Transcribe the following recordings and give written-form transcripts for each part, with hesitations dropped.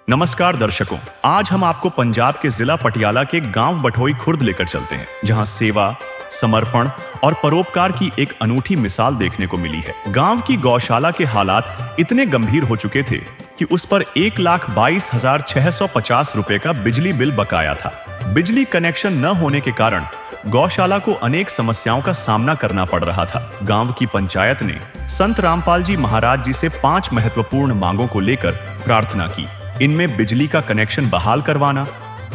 नमस्कार दर्शकों, आज हम आपको पंजाब के जिला पटियाला के गांव बठोई खुर्द लेकर चलते हैं, जहां सेवा, समर्पण और परोपकार की एक अनूठी मिसाल देखने को मिली है। गांव की गौशाला के हालात इतने गंभीर हो चुके थे कि उस पर 1,22,650 रुपए का बिजली बिल बकाया था। बिजली कनेक्शन न होने के कारण गौशाला को अनेक समस्याओं का सामना करना पड़ रहा था। गांव की पंचायत ने संत रामपाल जी महाराज जी से 5 महत्वपूर्ण मांगों को लेकर प्रार्थना की। इनमें बिजली का कनेक्शन बहाल करवाना,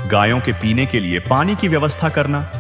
गायों के पीने के लिए पानी की व्यवस्था करना,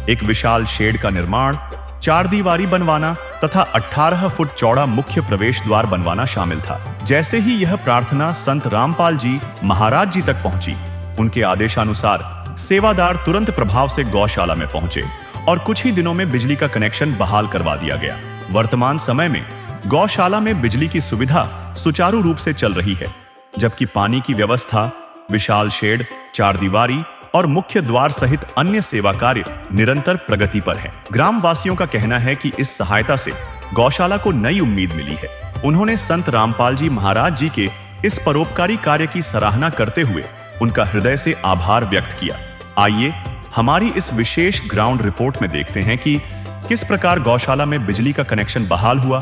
एक विशाल शेड का निर्माण, 4 दीवारी बनवाना तथा 18 फुट चौड़ा मुख्य प्रवेश द्वार बनवाना शामिल था। जैसे ही यह प्रार्थना संत रामपाल जी महाराज जी तक पहुंची, उनके आदेशानुसार सेवादार तुरंत प्रभाव से गौशाला में पहुंचे और कुछ ही दिनों में बिजली का कनेक्शन बहाल करवा दिया गया। वर्तमान समय में गौशाला में बिजली की सुविधा सुचारू रूप से चल रही है, जबकि पानी की व्यवस्था, विशाल शेड, 4 दीवारी और मुख्य द्वार सहित अन्य सेवा कार्य निरंतर प्रगति पर है। ग्राम वासियों का कहना है कि इस सहायता से गौशाला को नई उम्मीद मिली है। उन्होंने संत रामपाल जी महाराज जी के इस परोपकारी कार्य की सराहना करते हुए उनका हृदय से आभार व्यक्त किया। आइए हमारी इस विशेष ग्राउंड रिपोर्ट में देखते हैं कि किस प्रकार गौशाला में बिजली का कनेक्शन बहाल हुआ,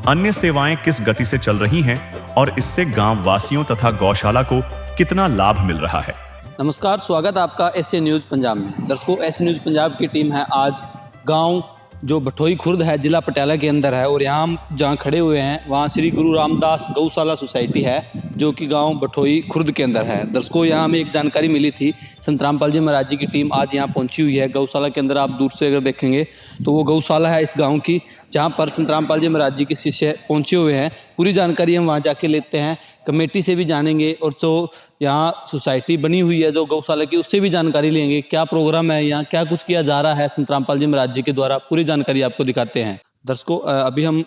अन्य सेवाएं किस गति से चल रही हैं और इससे गांव वासियों तथा गौशाला को कितना लाभ मिल रहा है। नमस्कार, स्वागत है आपका एसए न्यूज़ पंजाब में। दर्शकों, एसए न्यूज़ पंजाब की टीम है आज गांव जो बठोई खुर्द है, जिला पटियाला के अंदर है, और यहाँ हम जहाँ खड़े हुए हैं वहाँ श्री गुरु रामदास गौशाला सोसाइटी है, जो कि गांव बठोई खुर्द के अंदर है। दर्शकों, यहाँ हमें एक जानकारी मिली थी, संत रामपाल जी महाराज जी की टीम आज यहाँ पहुँची हुई है। गौशाला के अंदर आप दूर से अगर देखेंगे तो वो गौशाला है इस गाँव की, जहाँ पर संत रामपाल जी महाराज जी के शिष्य पहुँचे हुए हैं। पूरी जानकारी हम वहाँ जाके लेते हैं, कमेटी से भी जानेंगे और जो यहाँ सोसाइटी बनी हुई है जो गौशाला की, उससे भी जानकारी लेंगे। क्या प्रोग्राम है यहाँ, क्या कुछ किया जा रहा है संत रामपाल जी महाराज जी के द्वारा, पूरी जानकारी आपको दिखाते हैं। दर्शकों, अभी हम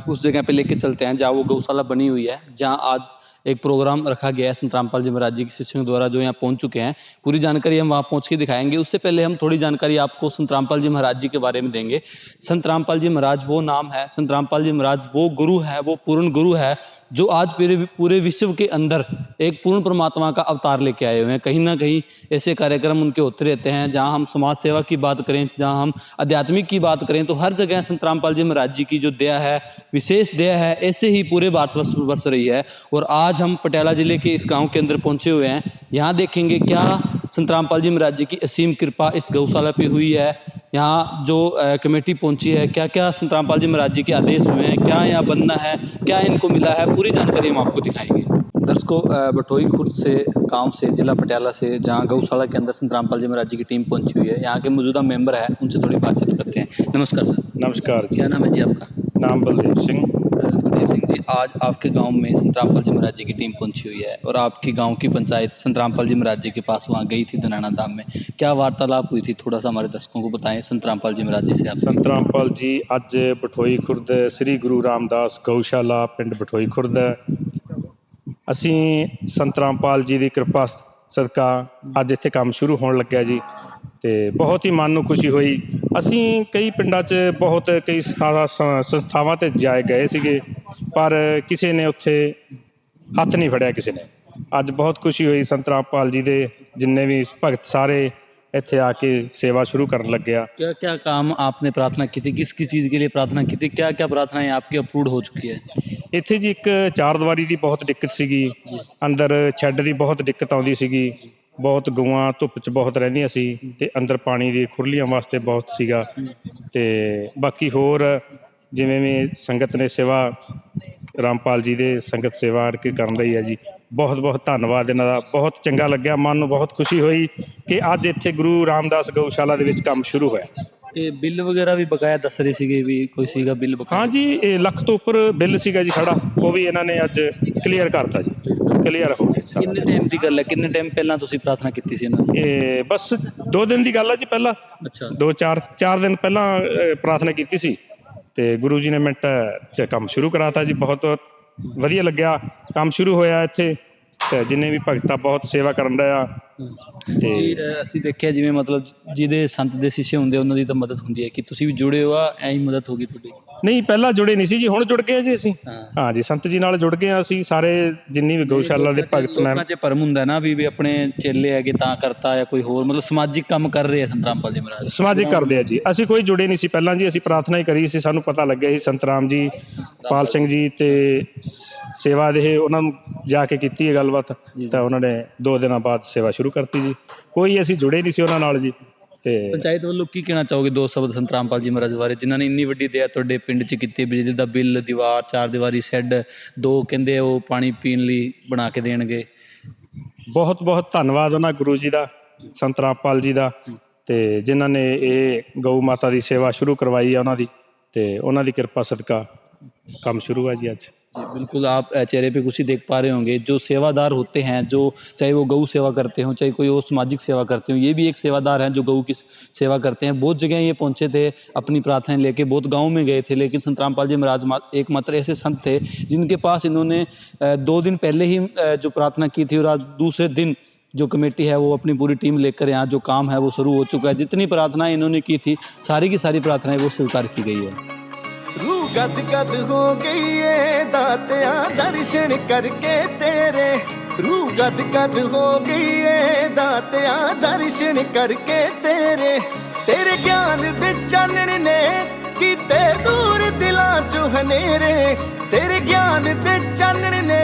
उस जगह पे लेके चलते हैं जहाँ वो गौशाला बनी हुई है, जहाँ आज एक प्रोग्राम रखा गया है संत रामपाल जी महाराज जी के शिष्यों द्वारा, जो यहाँ पहुँच चुके हैं। पूरी जानकारी हम वहाँ पहुँच के दिखाएंगे। उससे पहले हम थोड़ी जानकारी आपको संत रामपाल जी महाराज जी के बारे में देंगे। संत रामपाल जी महाराज वो नाम है, संत रामपाल जी महाराज वो गुरु है, वो पूर्ण गुरु है, जो आज पूरे विश्व के अंदर एक पूर्ण परमात्मा का अवतार लेके आए हुए हैं। कहीं ना कहीं ऐसे कार्यक्रम उनके होते रहते हैं, जहां हम समाज सेवा की बात करें, जहां हम आध्यात्मिक की बात करें, तो हर जगह संत रामपाल जी महाराज जी की जो दया है, विशेष दया है, ऐसे ही पूरे भारतवर्ष में बरस रही है। और आज हम पटियाला जिले के इस गाँव के अंदर पहुंचे हुए हैं। यहाँ देखेंगे क्या संत रामपाल जी महाराज जी की असीम कृपा इस गौशाला पे हुई है। यहाँ जो कमेटी पहुंची है, क्या क्या संत रामपाल जी महाराज जी के आदेश हुए हैं, क्या यहाँ बनना है, क्या इनको मिला है, पूरी जानकारी हम आपको दिखाएंगे। दर्शकों, बठोई खुर्द से गांव से, जिला पटियाला से, जहाँ गौशाला के अंदर संत रामपाल जी महाराज जी की टीम पहुंची हुई है, यहाँ के मौजूदा मेंबर है, उनसे थोड़ी बातचीत करते हैं। नमस्कार सर। नमस्कार जी। क्या नाम है जी आपका? नाम बलदेव सिंह। बलदेव सिंह जी, आज आपके गांव में संत रामपाल जी महाराज जी की टीम पहुंची हुई है और आपकी गांव की पंचायत संत रामपाल जी महाराज जी के पास वहां गई थी धनाना धाम में। क्या वार्तालाप हुई थी, थोड़ा सा हमारे दर्शकों को बताएं संत रामपाल जी महाराज जी से आप। संत रामपाल जी अज बठोई खुर्द श्री गुरु रामदास गौशाला पिंड बठोई खुर्द ਅਸੀਂ ਸੰਤ ਰਾਮਪਾਲ ਜੀ ਦੀ ਕਿਰਪਾ ਸਦਕਾ ਅੱਜ ਇੱਥੇ ਕੰਮ ਸ਼ੁਰੂ ਹੋਣ ਲੱਗਿਆ ਜੀ, ਤੇ ਬਹੁਤ ਹੀ ਮਨ ਨੂੰ ਖੁਸ਼ੀ ਹੋਈ। ਅਸੀਂ ਕਈ ਪਿੰਡਾਂ 'ਚ ਕਈ ਸੰਸਥਾਵਾਂ 'ਤੇ ਜਾਏ ਗਏ ਸੀਗੇ, ਪਰ ਕਿਸੇ ਨੇ ਉੱਥੇ ਹੱਥ ਨਹੀਂ ਫੜਿਆ ਕਿਸੇ ਨੇ। ਅੱਜ ਬਹੁਤ ਖੁਸ਼ੀ ਹੋਈ, ਸੰਤ ਰਾਮਪਾਲ ਜੀ ਦੇ ਜਿੰਨੇ ਵੀ ਭਗਤ ਸਾਰੇ ਇੱਥੇ ਆ ਕੇ सेवा शुरू करने लग गया। क्या क्या काम आपने प्रार्थना की थी, किस किस चीज़ के लिए प्रार्थना की थी, क्या क्या प्रार्थनाएं आपकी अप्रूव हो चुकी है? ਇੱਥੇ ਜੀ ਇੱਕ 4 ਦੀਵਾਰੀ ਦੀ ਬਹੁਤ ਦਿੱਕਤ ਸੀਗੀ, ਅੰਦਰ ਸ਼ੈੱਡ ਦੀ ਬਹੁਤ ਦਿੱਕਤ ਆਉਂਦੀ ਸੀਗੀ, ਬਹੁਤ ਗਊਆਂ ਧੁੱਪ 'ਚ ਬਹੁਤ ਰਹਿੰਦੀਆਂ ਸੀ, ਤੇ ਅੰਦਰ ਪਾਣੀ ਦੀ ਖੁਰਲੀਆਂ ਵਾਸਤੇ ਬਹੁਤ ਸੀਗਾ। ਤੇ ਬਾਕੀ ਹੋਰ ਜਿਵੇਂ ਵੀ ਸੰਗਤ ਨੇ ਸੇਵਾ ਰਾਮਪਾਲ ਜੀ ਦੇ ਸੰਗਤ ਸੇਵਾ ਕਰਨ ਲਈ ਹੈ ਜੀ, ਬਹੁਤ ਬਹੁਤ ਧੰਨਵਾਦ ਇਹਨਾਂ ਦਾ। ਬਹੁਤ ਚੰਗਾ ਲੱਗਿਆ, ਮਨ ਨੂੰ ਬਹੁਤ ਖੁਸ਼ੀ ਹੋਈ ਕਿ ਅੱਜ ਇੱਥੇ ਗੁਰੂ ਰਾਮਦਾਸ ਗਊਸ਼ਾਲਾ ਦੇ ਵਿੱਚ ਕੰਮ ਸ਼ੁਰੂ ਹੋਇਆ। ਇਹ ਬਿੱਲ ਵਗੈਰਾ ਵੀ ਬਕਾਇਆ ਦੱਸ ਰਹੇ ਸੀਗੇ ਵੀ ਕੋਈ ਸੀਗਾ ਬਿੱਲ ਬਕਾਇਆ? ਹਾਂ ਜੀ, ਇਹ ਲੱਖ ਤੋਂ ਉੱਪਰ ਬਿੱਲ ਸੀਗਾ ਜੀ ਸਾਡਾ, ਉਹ ਵੀ ਇਹਨਾਂ ਨੇ ਅੱਜ ਕਲੀਅਰ ਕਰਤਾ ਜੀ, ਕਲੀਅਰ ਹੋ ਗਿਆ ਸਾਰਾ। ਕਿੰਨੇ ਟਾਈਮ ਦੀ ਗੱਲ ਹੈ, ਕਿੰਨੇ ਟਾਈਮ ਪਹਿਲਾਂ ਤੁਸੀਂ ਪ੍ਰਾਰਥਨਾ ਕੀਤੀ ਸੀ ਇਹਨਾਂ ਨੂੰ? ਇਹ ਬਸ 2 ਦਿਨ ਦੀ ਗੱਲ ਹੈ ਜੀ, ਪਹਿਲਾਂ ਅੱਛਾ 4 ਦਿਨ ਪਹਿਲਾਂ ਪ੍ਰਾਰਥਨਾ ਕੀਤੀ ਸੀ, ਤੇ ਗੁਰੂ ਜੀ ਨੇ ਮਿੰਟ 'ਚ ਕੰਮ ਸ਼ੁਰੂ ਕਰਾਤਾ ਜੀ। ਬਹੁਤ ਵਧੀਆ ਲੱਗਿਆ, ਕੰਮ ਸ਼ੁਰੂ ਹੋਇਆ ਇੱਥੇ, ਤੇ ਜਿੰਨੇ ਵੀ ਭਗਤਾਂ ਬਹੁਤ ਸੇਵਾ ਕਰਨ ਰਿਹਾ, ਤੇ ਜੀ ਅਸੀਂ ਦੇਖਿਆ ਜਿਵੇਂ ਮਤਲਬ ਜਿਹਦੇ ਸੰਤ ਦੇ ਸ਼ਿਸ਼ੇ ਹੁੰਦੇ ਉਹਨਾਂ ਦੀ ਤਾਂ ਮਦਦ ਹੁੰਦੀ ਹੈ ਕਿ ਤੁਸੀਂ ਵੀ ਜੁੜੇ ਹੋ ਆ ਐਂ ਹੀ ਮਦਦ ਹੋ ਗਈ ਤੁਹਾਡੀ। ਨਹੀਂ ਪਹਿਲਾਂ ਜੁੜੇ ਨਹੀਂ ਸੀ ਜੀ, ਹੁਣ ਜੁੜ ਗਏ ਹਾਂ ਜੀ ਅਸੀਂ। ਹਾਂ। ਹਾਂ ਜੀ, ਸੰਤ ਜੀ ਨਾਲ ਜੁੜ ਗਏ ਹਾਂ ਅਸੀਂ ਸਾਰੇ, ਜਿੰਨੀ ਵੀ ਗਊਸ਼ਾਲਾ ਦੇ ਭਗਤ ਮੈਂ। ਲੋਕਾਂ 'ਚ ਭਰਮ ਹੁੰਦਾ ਨਾ ਵੀ ਆਪਣੇ ਚੇਲੇ ਹੈਗੇ ਤਾਂ ਕਰਤਾ ਜਾਂ ਕੋਈ ਹੋਰ ਮਤਲਬ ਸਮਾਜਿਕ ਕੰਮ ਕਰ ਰਹੇ ਆ ਸੰਤ ਰਾਮਪਾਲ ਜੀ ਮਹਾਰਾਜ। ਸਮਾਜਿਕ ਕਰਦੇ ਆ ਜੀ, ਅਸੀਂ ਕੋਈ ਜੁੜੇ ਨਹੀਂ ਸੀ ਪਹਿਲਾਂ ਜੀ, ਅਸੀਂ ਪ੍ਰਾਰਥਨਾ ਹੀ ਕਰੀ ਸੀ, ਸਾਨੂੰ ਪਤਾ ਲੱਗਿਆ ਸੀ ਸੰਤ ਰਾਮ ਜੀ ਪਾਲ ਸਿੰਘ ਜੀ ਤੇ ਸੇਵਾ ਦੇ ਉਹਨਾਂ ਨੂੰ ਜਾ ਕੇ ਕੀਤੀ ਹੈ ਗੱਲਬਾਤ, ਤਾਂ ਉਹਨਾਂ ਨੇ 2 ਦਿਨਾਂ ਬਾਅਦ ਸੇਵਾ ਸ਼ੁਰੂ ਕਰਤੀ ਜੀ। ਕੋਈ ਅਸੀਂ ਜੁੜੇ ਨਹੀਂ ਸੀ ਉਹਨਾਂ ਨਾਲ ਜੀ। ਤੇ ਪੰਚਾਇਤ ਵੱਲੋਂ ਕੀ ਕਹਿਣਾ ਚਾਹੋਗੇ 2 ਸ਼ਬਦ ਸੰਤ ਰਾਮਪਾਲ ਜੀ ਮਹਾਰਾਜ ਬਾਰੇ, ਜਿਨ੍ਹਾਂ ਨੇ ਇੰਨੀ ਵੱਡੀ ਦਇਆ ਤੁਹਾਡੇ ਪਿੰਡ 'ਚ ਕੀਤੀ, ਬਿਜਲੀ ਦਾ ਬਿੱਲ, ਦੀਵਾਰ, 4 ਦੀਵਾਰੀ ਸ਼ੈੱਡ, 2 ਕਹਿੰਦੇ ਉਹ ਪਾਣੀ ਪੀਣ ਲਈ ਬਣਾ ਕੇ ਦੇਣਗੇ। ਬਹੁਤ ਬਹੁਤ ਧੰਨਵਾਦ ਉਹਨਾਂ ਗੁਰੂ ਜੀ ਦਾ, ਸੰਤ ਰਾਮਪਾਲ ਜੀ ਦਾ, ਤੇ ਜਿਨ੍ਹਾਂ ਨੇ ਇਹ ਗਊ ਮਾਤਾ ਦੀ ਸੇਵਾ ਸ਼ੁਰੂ ਕਰਵਾਈ ਹੈ ਉਹਨਾਂ ਦੀ, ਤੇ ਉਹਨਾਂ ਦੀ ਕਿਰਪਾ ਸਦਕਾ ਕੰਮ शुरू है जी आज। जी बिल्कुल, आप चेहरे पे खुशी देख पा रहे होंगे। जो सेवादार होते हैं, जो चाहे वो गऊ सेवा करते हों, चाहे कोई और सामाजिक सेवा करते हों, ये भी एक सेवादार हैं जो गऊ की सेवा करते हैं। बहुत जगह ये पहुँचे थे अपनी प्रार्थनाएं लेके, बहुत गाँव में गए थे, लेकिन संत रामपाल जी महाराज एकमात्र ऐसे संत थे जिनके पास इन्होंने 2 दिन पहले ही जो प्रार्थना की थी, और आज दूसरे दिन जो कमेटी है वो अपनी पूरी टीम लेकर यहाँ जो काम है वो शुरू हो चुका है। जितनी प्रार्थनाएं इन्होंने की थी, सारी की सारी प्रार्थनाएं वो स्वीकार की गई है। रूह गद गद हो गई है दातिया दर्शन करके तेरे, रूह गद गद हो गई है दातिया दर्शन करके तेरे, तेरे ज्ञान दे चानण ने कीते दूर दिलां चों हनेरे, तेरे ज्ञान दे चानण ने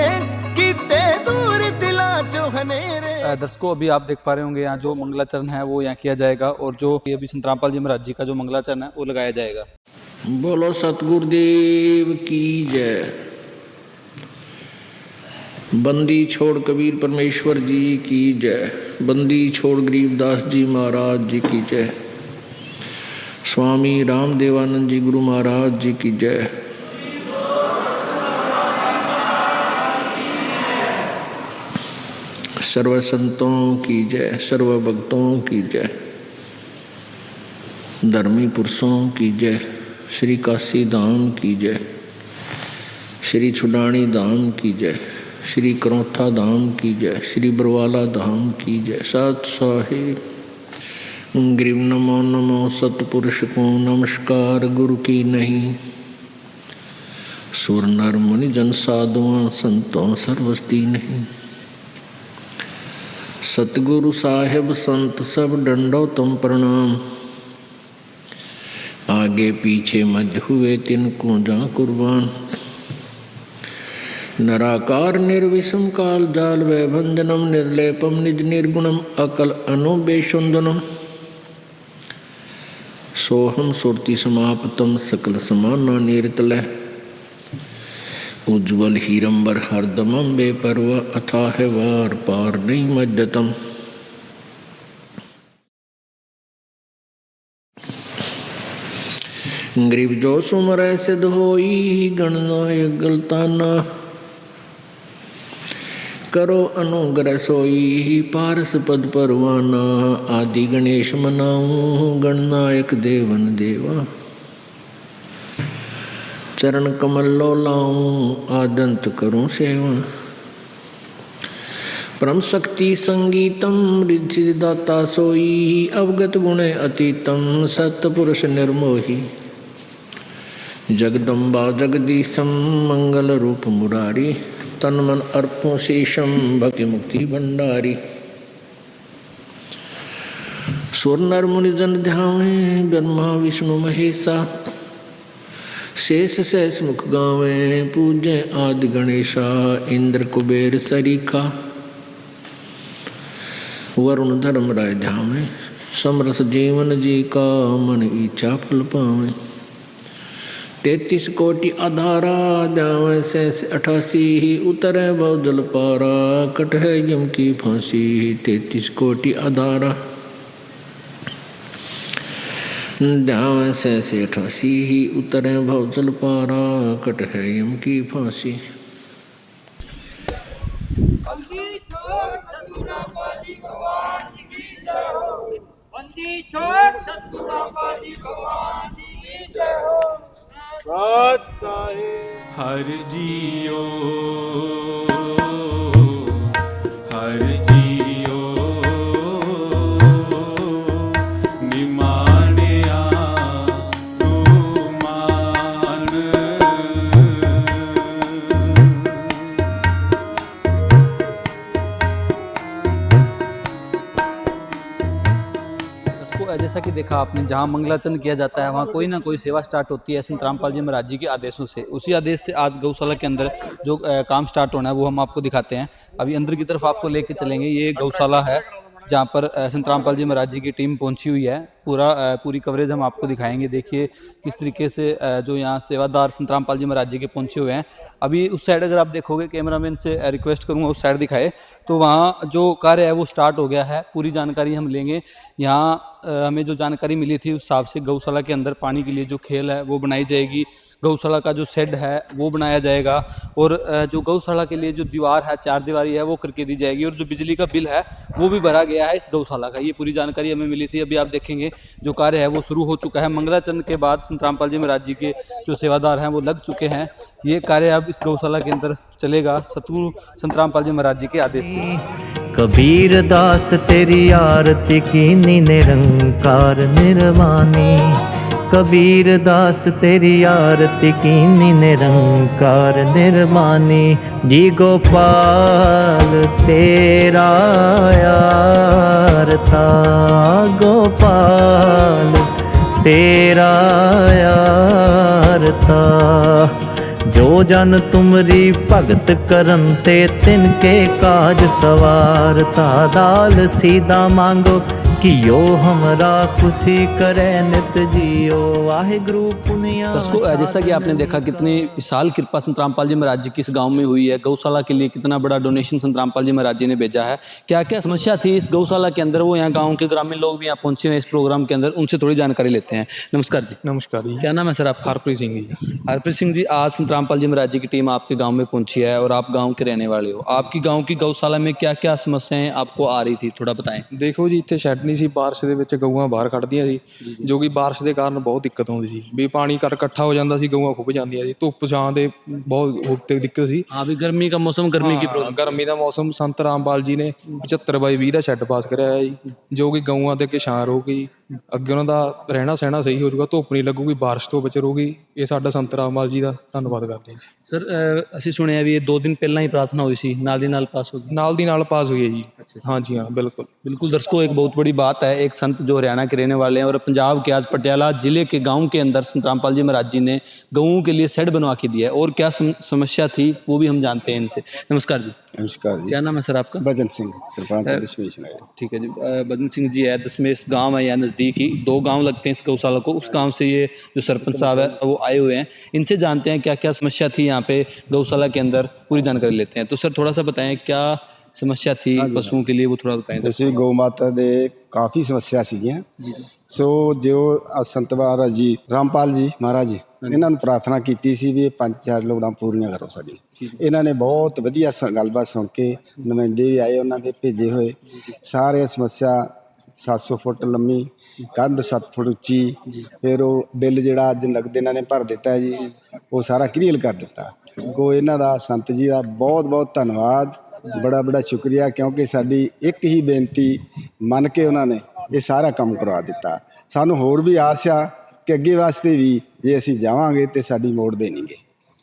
कीते दूर दिलां चों हनेरे। दर्शकों, अभी आप देख पा रहे होंगे यहाँ जो मंगलाचरण है वो यहाँ किया जाएगा, और जो अभी संत रामपाल जी महाराज जी का जो मंगलाचरण है वो लगाया जाएगा। बोलो सतगुरुदेव की जय। बंदी छोड़ कबीर परमेश्वर जी की जय। बंदी छोड़ गरीबदास जी महाराज जी की जय। स्वामी रामदेवानंद जी गुरु महाराज जी की जय। सर्व संतों की जय, सर्व भक्तों की जय, धर्मी पुरुषों की जय। श्री काशी धाम की जय, श्री छुडानी धाम की जय, श्री करौथा धाम की जय, श्री बरवाला धाम की जय। सत साहिब ग्रीव नमो नमो सतपुरुष को नमस्कार गुरु की नहीं, सुर नर मुनि जन साधुआं संतों सर्वस्ती नहीं। सतगुरु साहिब संत सब डंडो तुम प्रणाम, आगे पीछे मध्य हुए तिनको जा कुर्बान। नराकार निर्विषम काल जाल वैभंजनम, निर्लेपम निज निर्गुणम अकल अनुबेशुंदनम। सोहम सुरति समाप्तम सकल समाना निरतलय, उज्ज्वल हीरंबर हरदमम बेपरवा अथाह वार पार नहीं मज्जतम। गरीब जो सुमर सिद्ध होई गणनायक गलताना, करो अनुग्रह सोई पारस पद परवाना। आदि गणेश मनाऊं गणनायक देवन देवा, चरण कमल लो लाऊं आदंत करूं सेवा। परम शक्ति संगीतम रिद्धि दाता सोई, अवगत गुणे अतीतम सतपुरुष निर्मोही। जगदम्बा जगदीशम मंगल रूप मुरारी, तन मन अर्पो शेषम भक्ति मुक्ति भंडारी। सुर नर मुनि जन ध्यावे ब्रह्मा विष्णु महेशा, शेष शेष मुख गावे पूजे आदि गणेशा। इंद्र कुबेर सरीखा वरुण धर्म राय ध्यावे, समरथ जीवन जी का मन इच्छा फल पावे। 33 कोटि आधारा जावे शेष 88, उतरे बहुजल पारा कट है यम की फांसी। 33 कोटि आधारा जावे शेष 88, उतरे बहुजल पारा कट है यम की फांसी। बंदी छोड़ सतगुरु रामपाल जी भगवान जी की जय हो। हर जियो हर जियो जैसा कि देखा आपने, जहाँ मंगलाचरण किया जाता है वहाँ कोई ना कोई सेवा स्टार्ट होती है संत रामपाल जी महाराज जी के आदेशों से। उसी आदेश से आज गौशाला के अंदर जो काम स्टार्ट होना है वो हम आपको दिखाते हैं। अभी अंदर की तरफ आपको लेके चलेंगे। ये गौशाला है जहाँ पर संत रामपाल जी महाराज जी की टीम पहुंची हुई है। पूरी कवरेज हम आपको दिखाएंगे। देखिए किस तरीके से जो यहाँ सेवादार संत रामपाल जी महाराज जी के पहुंचे हुए हैं। अभी उस साइड अगर आप देखोगे, कैमरामैन से रिक्वेस्ट करूंगा उस साइड दिखाए, तो वहाँ जो कार्य है वो स्टार्ट हो गया है। पूरी जानकारी हम लेंगे। यहाँ हमें जो जानकारी मिली थी उस हिसाब से गौशाला के अंदर पानी के लिए जो खेल है वो बनाई जाएगी। गौशाला का जो शेड है वो बनाया जाएगा और जो गौशाला के लिए जो दीवार है, 4 दीवारी है, वो करके दी जाएगी। और जो बिजली का बिल है वो भी भरा गया है इस गौशाला का। ये पूरी जानकारी हमें मिली थी। अभी आप देखेंगे जो कार्य है वो शुरू हो चुका है। मंगलाचरण के बाद संत रामपाल जी महाराज जी के जो सेवादार हैं वो लग चुके हैं। ये कार्य अब इस गौशाला के अंदर चलेगा सतगुरु संत रामपाल जी महाराज जी के आदेश से। कबीर दास तेरी आरती कीनी निरंकार निर्वाणी। कबीर दास तेरी आरती कीनी निरंकार निर्वाणी। जी गोपाल तेरा यारता, गोपाल तेरा यारता। जो जन तुमरी भगत करन ते तिनके काज सवारता। दाल सीधा मांगो कियो हमरा खुशी करे नित जियो। वाहिगुरु पुनिया। दर्शकों, जैसा कि आपने देखा कितनी विशाल कृपा संत रामपाल जी महाराज जी की इस गांव में हुई है। गौशाला के लिए कितना बड़ा डोनेशन संत रामपाल जी महाराज जी ने भेजा है। क्या क्या समस्या थी इस गौशाला के अंदर, वो यहाँ गाँव के ग्रामीण लोग भी यहाँ पहुंचे हैं इस प्रोग्राम के अंदर। उनसे थोड़ी जानकारी लेते हैं। नमस्कार जी। नमस्कार जी। क्या नाम है सर आपका? हरप्रीत सिंह जी। हरप्रीत सिंह जी, आज संत रामपाल जी महाराज जी की टीम आपके गांव में पहुंची है और आप गांव के रहने वाले हो। आपकी गांव की गौशाला में क्या क्या समस्याएं आपको आ रही थी, थोड़ा बताएं। ਦੇਖੋ ਜੀ, ਇੱਥੇ ਸ਼ੈੱਡ ਨਹੀਂ ਸੀ। ਬਾਰਿਸ਼ ਦੇ ਵਿੱਚ ਗਊਆਂ ਬਾਹਰ ਖੜਦੀਆਂ ਸੀ, ਜੋ ਕਿ ਬਾਰਿਸ਼ ਦੇ ਕਾਰਨ ਬਹੁਤ ਦਿੱਕਤ ਆਉਂਦੀ ਸੀ। ਵੀ ਪਾਣੀ ਇਕੱਠਾ ਹੋ ਜਾਂਦਾ ਸੀ, ਗਊਆਂ ਖੁੱਭ ਜਾਂਦੀਆਂ ਸੀ। ਧੁੱਪ ਛਾਂ ਦੇ ਬਹੁਤ ਦਿੱਕਤ ਸੀ। हाँ, अभी गर्मी का मौसम, गर्मी की प्रॉब्लम। ਗਰਮੀ ਦਾ ਮੌਸਮ, ਸੰਤ ਰਾਮਪਾਲ ਜੀ ਨੇ 75/20 ਦਾ ਸ਼ੈੱਡ ਪਾਸ ਕਰਿਆ ਹੈ ਜੀ, ਜੋ ਕਿ ਗਊਆਂ ਦੇ ਅੱਗੇ ਛਾਂ ਰਹੂਗੀ। ਅੱਗੇ ਉਹਨਾਂ ਦਾ ਰਹਿਣਾ ਸਹਿਣਾ ਸਹੀ ਹੋ ਜਾਊਗਾ, ਧੁੱਪ ਨਹੀਂ ਲੱਗੂਗੀ, ਬਾਰਿਸ਼ ਤੋਂ ਬਚ ਰਹੂਗੀ। ਇਹ ਸਾਡਾ ਸੰਤ ਰਾਮਪਾਲ ਜੀ ਦਾ ਧੰਨਵਾਦ ਕਰਦੇ ਹਾਂ ਜੀ। सर ਅਸੀਂ ਸੁਣਿਆ ਵੀ ਇਹ 2 दिन ਪਹਿਲਾਂ ਹੀ प्रार्थना हुई सी, नाल दी नाल पास हो गई। ਨਾਲ ਦੀ ਨਾਲ ਪਾਸ ਹੋਈ ਹੈ ਜੀ। हाँ जी, हाँ बिल्कुल बिल्कुल। दर्शकों, एक बहुत बड़ी बात है, एक संत जो हरियाणा के रहने वाले हैं और पंजाब के, आज पटियाला जिले के गांव के अंदर संत रामपाल जी महाराज जी ने गऊं के लिए शेड बनवा के दिया है। और क्या समस्या थी वो भी हम जानते हैं इनसे। नमस्कार जी। नमस्कार जी। क्या नाम है सर आपका? भजन सिंह, सरपंच दशमेश नगर। ठीक है जी। भजन सिंह जी है, दशमेश गांव है या नज़दीक ही, 2 गांव लगते हैं इस गौशाला को। उस गांव से ये जो सरपंच साहब है वो आए हुए हैं। इनसे जानते हैं क्या क्या समस्या थी यहाँ पे गौशाला के अंदर, पूरी जानकारी लेते हैं। तो सर थोड़ा सा बताएं क्या समस्या थी पशुओं के लिए, वो थोड़ा बताएं। जैसे गौ माता दे काफ़ी समस्या ਸੀਗੀਆਂ। ਸੋ ਜੋ ਸੰਤ ਮਹਾਰਾਜ ਜੀ, ਰਾਮਪਾਲ ਜੀ ਮਹਾਰਾਜ ਜੀ, ਇਹਨਾਂ ਨੂੰ ਪ੍ਰਾਰਥਨਾ ਕੀਤੀ ਸੀ ਵੀ ਇਹ 5-4 ਲੋੜਾਂ ਪੂਰੀਆਂ ਕਰੋ ਸਾਡੀ। ਇਹਨਾਂ ਨੇ ਬਹੁਤ ਵਧੀਆ ਗੱਲਬਾਤ ਸੁਣ ਕੇ ਨੁਮਾਇੰਦੇ ਵੀ ਆਏ ਉਹਨਾਂ ਦੇ ਭੇਜੇ ਹੋਏ। ਸਾਰੇ ਸਮੱਸਿਆ 700 ਫੁੱਟ ਲੰਮੀ ਕੰਧ, 7 ਫੁੱਟ ਉੱਚੀ। ਫਿਰ ਉਹ ਬਿੱਲ ਜਿਹੜਾ ਅੱਜ ਨਗਦ ਇਹਨਾਂ ਨੇ ਭਰ ਦਿੱਤਾ ਜੀ, ਉਹ ਸਾਰਾ ਕਲੀਅਰ ਕਰ ਦਿੱਤਾ। ਕੋ ਇਹਨਾਂ ਦਾ ਸੰਤ ਜੀ ਦਾ ਬਹੁਤ ਬਹੁਤ ਧੰਨਵਾਦ, ਬੜਾ ਬੜਾ ਸ਼ੁਕਰੀਆ। ਕਿਉਂਕਿ ਸਾਡੀ ਇੱਕ ਹੀ ਬੇਨਤੀ ਮੰਨ ਕੇ ਉਹਨਾਂ ਨੇ ਇਹ ਸਾਰਾ ਕੰਮ ਕਰਵਾ ਦਿੱਤਾ। ਸਾਨੂੰ ਹੋਰ ਵੀ ਆਸ ਆ ਕਿ ਅੱਗੇ ਵਾਸਤੇ ਵੀ ਜੇ ਅਸੀਂ ਜਾਵਾਂਗੇ ਤੇ ਸਾਡੀ ਮੋੜ ਦੇਣਗੇ।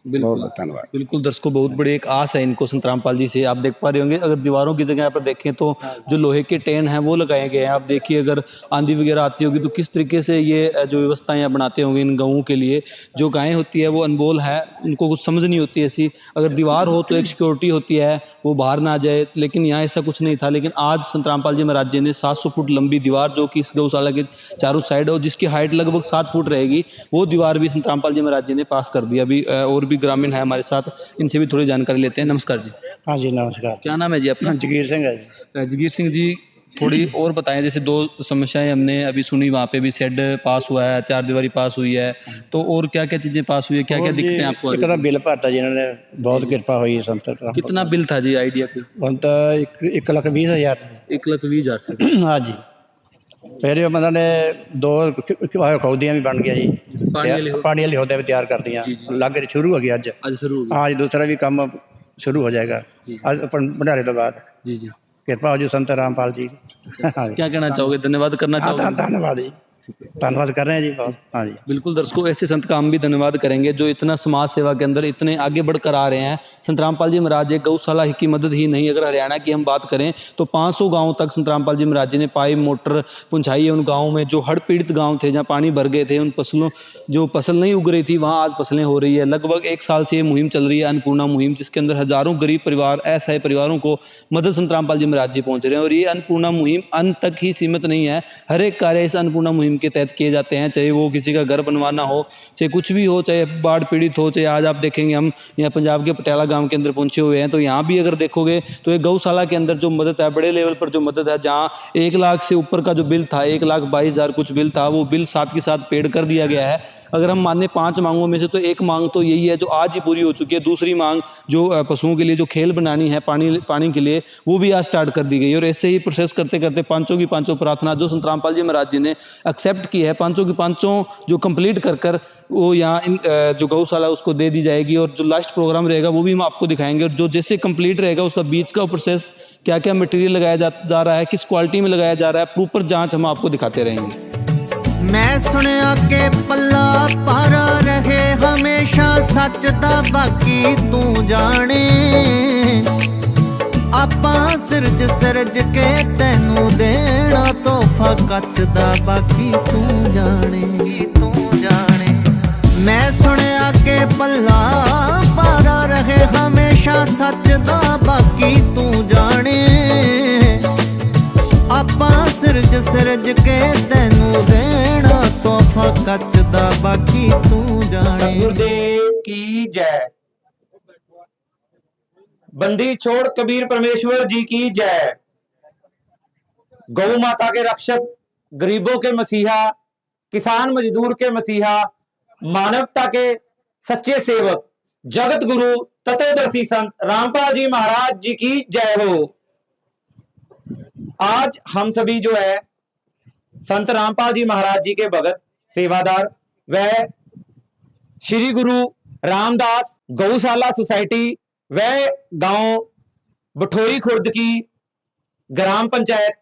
बहुत बहुत धन्यवाद। बिल्कुल दर्शकों, बहुत बड़ी एक आस है इनको संत रामपाल जी से। आप देख पा रहे होंगे, अगर दीवारों की जगह पर देखें तो जो लोहे के टेन हैं वो लगाए गए हैं। आप देखिए, अगर आंधी वगैरह आती होगी तो किस तरीके से ये जो व्यवस्थाएं यहाँ बनाते होंगे इन गऊँ के लिए। जो गायें होती है वो अनमोल है, उनको कुछ समझ नहीं होती ऐसी। अगर दीवार हो तो एक सिक्योरिटी होती है, वो बाहर ना आ जाए, लेकिन यहाँ ऐसा कुछ नहीं था। लेकिन आज संत रामपाल जी महाराज जी ने 700 फुट लंबी दीवार, जो कि इस गौशाला के चारों साइड है और जिसकी हाइट लगभग 7 फुट रहेगी, वो दीवार भी संत रामपाल जी महाराज जी ने पास कर दिया। अभी और भी ग्रामीण है हमारे साथ, इनसे भी थोड़ी जानकारी लेते हैं। नमस्कार जी। हाँ जी, नमस्कार। क्या नाम है जी अपना? जगीर सिंह है जी। जगीर सिंह जी, थोड़ी और बताएं। जैसे 2 समस्याएं हमने अभी सुनी, वहाँ पे भी शेड पास हुआ है, 4 दीवारी पास हुई है, तो और क्या क्या चीज़ें पास हुई है, क्या क्या दिक्कतें आपको? एक बिल भरता जी इन्होंने, बहुत कृपा हुई संत। कितना बिल था जी, आइडिया कोई? ਹੁਣ ਤਾਂ 1,20,000। 1,20,000 से। हाँ जी। फिर ਉਹਨਾਂ ਨੇ 2 ਖੌਦੀਆਂ ਵੀ ਬਣ ਗਿਆ ਜੀ, ਪਾਣੀ ਵਾਲੀ ਖੌਦੀਆਂ ਵੀ ਤਿਆਰ ਕਰਦੀਆਂ, ਲੱਗ ਸ਼ੁਰੂ ਹੋ ਗਈ ਅੱਜ शुरू हो गई। आज दूसरा भी काम शुरू हो जाएगा आज भंडारे तो बाद। जी जी। कृपा हो जी संत रामपाल जी। हाँ जी। क्या कहना चाहोगे, धन्यवाद करना चाहोगे? धन्यवाद जी। ਧੰਨਵਾਦ कर रहे हैं जी बहुत। हाँ जी। बिल्कुल दर्शकों, ऐसे संत का हम भी धन्यवाद करेंगे जो इतना समाज सेवा के अंदर इतने आगे बढ़कर आ रहे हैं। संत रामपाल जी महाराज एक गौशाला की मदद ही नहीं, अगर हरियाणा की हम बात करें तो 500 गांवों तक संत रामपाल जी महाराज जी ने पाइप मोटर पहुंचाई है। उन गाँवों में जो हड़ पीड़ित गाँव थे, जहाँ पानी भर गए थे, उन फसलों जो फसल नहीं उग रही थी, वहाँ आज फसलें हो रही है। लगभग 1 साल से ये मुहिम चल रही है, अन्नपूर्णा मुहिम, जिसके अंदर हजारों गरीब परिवार, असहाय परिवारों को मदद संत रामपाल जी महाराज जी पहुंच रहे हैं। और ये अन्नपूर्णा मुहिम अन्न तक ही सीमित नहीं है, हर एक कार्य इस अन्नपूर्णा मुहिम के तहत किए जाते हैं, चाहे वो किसी का घर बनवाना हो, चाहे कुछ भी हो, चाहे बाढ़ पीड़ित हो, चाहे आज आप देखेंगे हम यहाँ पंजाब के पटियाला गांव के अंदर पहुंचे हुए हैं, तो यहाँ भी अगर देखोगे तो एक गौशाला के अंदर जो मदद है, बड़े लेवल पर जो मदद है, जहाँ 1 लाख से ऊपर का जो बिल था, 1,22,000 कुछ बिल था, वो बिल साथ के साथ पेड कर दिया गया है। अगर हम माने 5 मांगों में से तो एक मांग तो यही है जो आज ही पूरी हो चुकी है। दूसरी मांग जो पशुओं के लिए जो खेल बनानी है पानी के लिए, वो भी आज स्टार्ट कर दी गई। और ऐसे ही प्रोसेस करते करते पांचों की पांचों प्रार्थना जो संत रामपाल जी महाराज जी ने एक्सेप्ट की है, पांचों की पांचों जो कंप्लीट कर वो यहाँ जो गौशाला उसको दे दी जाएगी। और जो लास्ट प्रोग्राम रहेगा वो भी हम आपको दिखाएंगे। और जो जैसे कंप्लीट रहेगा उसका बीच का प्रोसेस, क्या क्या मटेरियल लगाया जा रहा है, किस क्वालिटी में लगाया जा रहा है, प्रॉपर जाँच हम आपको दिखाते रहेंगे। मैं सुनिया के पल्ला पारा रहे हमेशा सच दा, बाकी तू जाने आपा सिरज के तैनू देना तोहफा कच दा, बाकी तू जाने। मैं सुनिया के पल्ला पारा रहे हमेशा सच दा, बाकी तू जाने आपा सिरज के तैनू देना तोहफा कच दा, बाकी तू जाने। गुरुदेव की जय। बंदी छोड़ कबीर परमेश्वर जी की जय। गौ माता के रक्षक, गरीबों के मसीहा, किसान मजदूर के मसीहा, मानवता के सच्चे सेवक, जगत गुरु तत्वदर्शी संत रामपाल जी महाराज जी की जय हो। आज हम सभी जो है संत रामपाल जी महाराज जी के भगत, सेवादार व श्री गुरु रामदास गौशाला सोसाइटी व गांव बठोई खुर्द की ग्राम पंचायत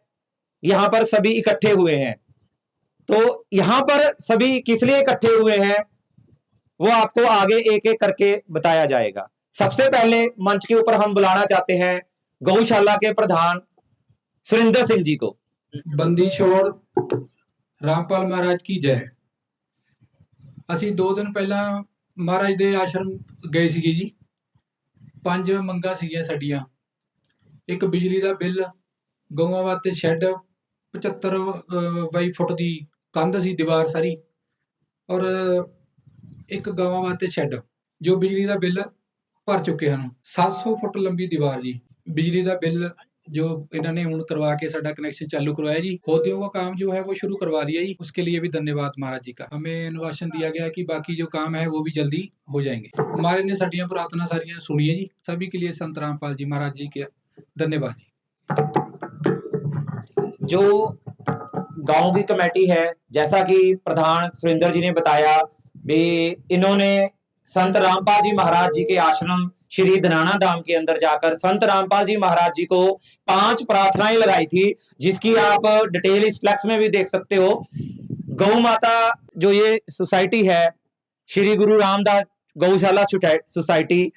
यहां पर सभी इकट्ठे हुए हैं। तो यहां पर सभी किस लिए इकट्ठे हुए हैं वो आपको आगे एक एक करके बताया जाएगा। सबसे पहले मंच के ऊपर हम बुलाना चाहते हैं गौशाला के प्रधान सुरेंद्र सिंह जी को। बंदी छोड़ रामपाल महाराज की जय। ਅਸੀਂ 2 ਦਿਨ ਪਹਿਲਾਂ ਮਹਾਰਾਜ ਦੇ ਆਸ਼ਰਮ ਗਏ ਸੀਗੇ ਜੀ। 5 ਮੰਗਾਂ ਸੀਗੀਆਂ ਸਾਡੀਆਂ। ਇੱਕ ਬਿਜਲੀ ਦਾ ਬਿੱਲ, ਗਊਆਂ ਵਾਸਤੇ ਸ਼ੈੱਡ, 75 ਬਾਈ ਫੁੱਟ ਦੀ ਕੰਧ ਸੀ, ਦੀਵਾਰ ਸਾਰੀ, ਔਰ ਇੱਕ ਗਾਵਾਂ ਵਾਸਤੇ ਸ਼ੈੱਡ, ਜੋ ਬਿਜਲੀ ਦਾ ਬਿੱਲ ਭਰ ਚੁੱਕੇ ਹਨ। 700 ਫੁੱਟ ਲੰਬੀ ਦੀਵਾਰ जी। बिजली का बिल जो इन्होंने हूँ करवा के साडा कनेक्शन चालू करवाया जी। होदियों का काम जो है वो शुरू करवा दिया जी, उसके लिए भी धन्यवाद महाराज जी का। हमें अनुवासन दिया गया कि बाकी जो काम है वो भी जल्दी हो जाएंगे। हमारे ने साडियां प्रार्थना सारियां सुनिए जी। सभी के लिए संत रामपाल जी महाराज जी के धन्यवाद जी। जो गांव की कमेटी है, जैसा कि प्रधान सुरेंद्र जी ने बताया भी, इन्होंने संत रामपाल जी महाराज जी के आश्रम श्री धनाना धाम के अंदर जाकर संत रामपाल जी महाराज जी को 5 प्रार्थनाएं लगाई थी, जिसकी आप डिटेल इस फ्लैक्स में भी देख सकते हो। गौ माता जो ये सोसाइटी है, श्री गुरु रामदास गौशाला सोसाइटी,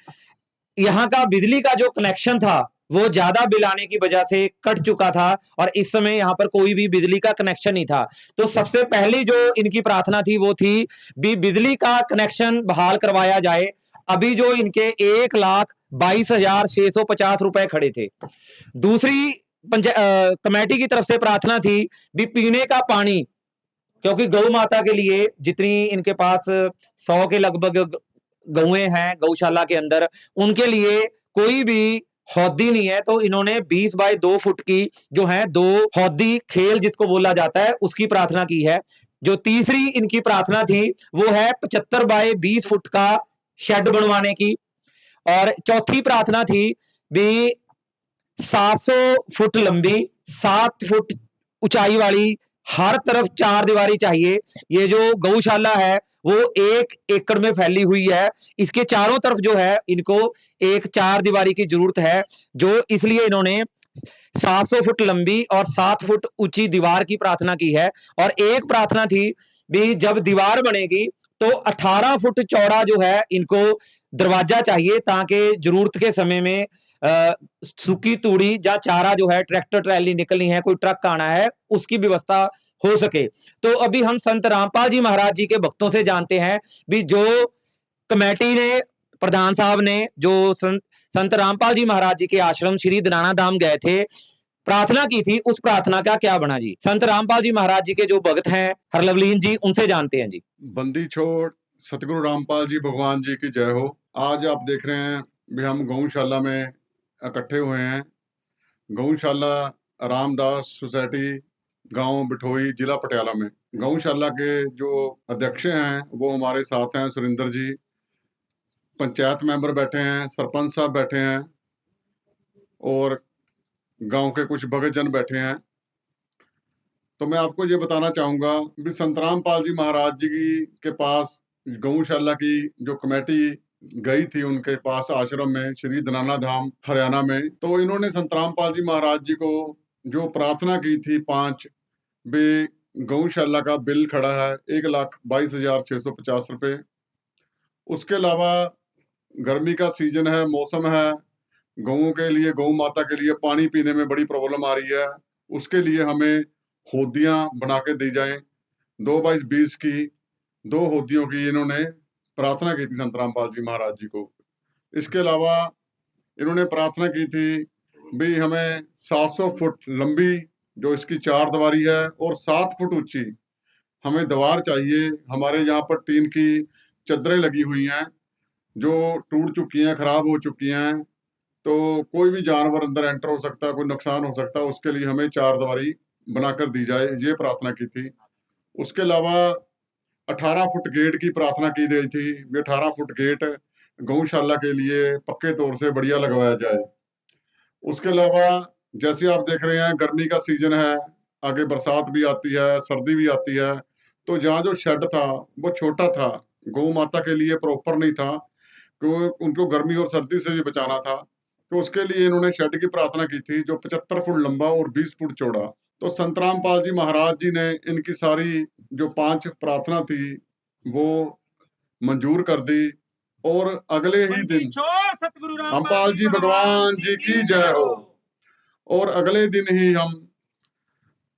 यहाँ का बिजली का जो कनेक्शन था वो ज्यादा बिल आने की वजह से कट चुका था और इस समय यहाँ पर कोई भी बिजली का कनेक्शन नहीं था। तो सबसे पहली जो इनकी प्रार्थना थी वो थी भी बिजली का कनेक्शन बहाल करवाया जाए। अभी जो इनके 1,22,650 रुपए खड़े थे। दूसरी कमेटी की तरफ से प्रार्थना थी भी पीने का पानी, क्योंकि गौ माता के लिए जितनी इनके पास 100 के लगभग गौएं हैं गौशाला के अंदर, उनके लिए कोई भी हौदी नहीं है। तो इन्होंने 20 बाय 2 फुट की जो है 2 हौदी खेल जिसको बोला जाता है उसकी प्रार्थना की है। जो तीसरी इनकी प्रार्थना थी वो है 75 बाय 20 फुट का शेड बनवाने की। और चौथी प्रार्थना थी भी 700 फुट लंबी 7 फुट ऊंचाई वाली हर तरफ 4 दीवारी चाहिए। ये जो गौशाला है वो 1 एकड़ में फैली हुई है, इसके चारों तरफ जो है इनको एक 4 दीवारी की जरूरत है। जो इसलिए इन्होंने 700 फुट लंबी और 7 फुट ऊंची दीवार की प्रार्थना की है। और एक प्रार्थना थी भी जब दीवार बनेगी तो 18 फुट चौड़ा जो है इनको दरवाजा चाहिए, ताकि जरूरत के समय में सूखी तूड़ी या चारा जो है, ट्रैक्टर ट्रैली निकलनी है, कोई ट्रक आना है, उसकी व्यवस्था हो सके। तो अभी हम संत रामपाल जी महाराज जी के भक्तों से जानते हैं भी जो कमेटी ने, प्रधान साहब ने जो संत रामपाल जी महाराज जी के आश्रम श्री दनाना धाम गए थे, प्रार्थना की थी, उस प्रार्थना का क्या बना जी। संत रामपाल जी महाराज जी के जो भक्त हैं हरलवलीन जी, उनसे जानते हैं जी। बंदी छोड़ सतगुरु रामपाल जी भगवान जी की जय हो। आज आप देख रहे हैं भी हम गौशाला में इकट्ठे हुए हैं। गौशाला रामदास सोसाइटी, गांव बिठोई, जिला पटियाला में। गौशाला के जो अध्यक्ष हैं वो हमारे साथ हैं, सुरेंद्र जी। पंचायत मेंबर बैठे हैं, सरपंच साहब बैठे हैं और गांव के कुछ भगतजन बैठे हैं। तो मैं आपको ये बताना चाहूंगा भी संत रामपाल जी महाराज जी के पास गौशाला की जो कमेटी गई थी उनके पास आश्रम में, श्री दनाना धाम हरियाणा में। तो इन्होंने संत रामपाल जी महाराज जी को जो प्रार्थना की थी 5 बे गौशाला का बिल खड़ा है 1,22,650 रुपये। उसके अलावा गर्मी का सीजन है, मौसम है, गौओं के लिए, गौ माता के लिए पानी पीने में बड़ी प्रॉब्लम आ रही है। उसके लिए हमें होदियां बना के दी जाएं। 2/20 की 2 होदियों की इन्होंने प्रार्थना की थी संत रामपाल जी महाराज जी को। इसके अलावा इन्होंने प्रार्थना की थी भी हमें 700 फुट लंबी जो इसकी 4 दीवारी है और 7 फुट ऊंची हमें दीवार चाहिए। हमारे यहाँ पर टीन की चद्दरें लगी हुई हैं जो टूट चुकी हैं, खराब हो चुकी हैं, तो कोई भी जानवर अंदर एंटर हो सकता है, कोई नुकसान हो सकता है। उसके लिए हमें 4 दीवारी बनाकर दी जाए, ये प्रार्थना की थी। उसके अलावा 18 फुट गेट की प्रार्थना की गई थी। ये 18 फुट गेट गौशाला के लिए पक्के तौर से बढ़िया लगवाया जाए। उसके अलावा जैसे आप देख रहे हैं गर्मी का सीजन है, आगे बरसात भी आती है, सर्दी भी आती है, तो जहाँ जो शेड था वो छोटा था, गौ माता के लिए प्रॉपर नहीं था, तो उनको गर्मी और सर्दी से भी बचाना था। तो उसके लिए इन्होंने शेड की प्रार्थना की थी जो 75 फुट लंबा और 20 फुट चौड़ा। तो संत रामपाल जी महाराज जी ने इनकी सारी जो 5 प्रार्थना थी वो मंजूर कर दी और अगले ही दिन रामपाल जी भगवान जी की जय हो। और अगले दिन ही हम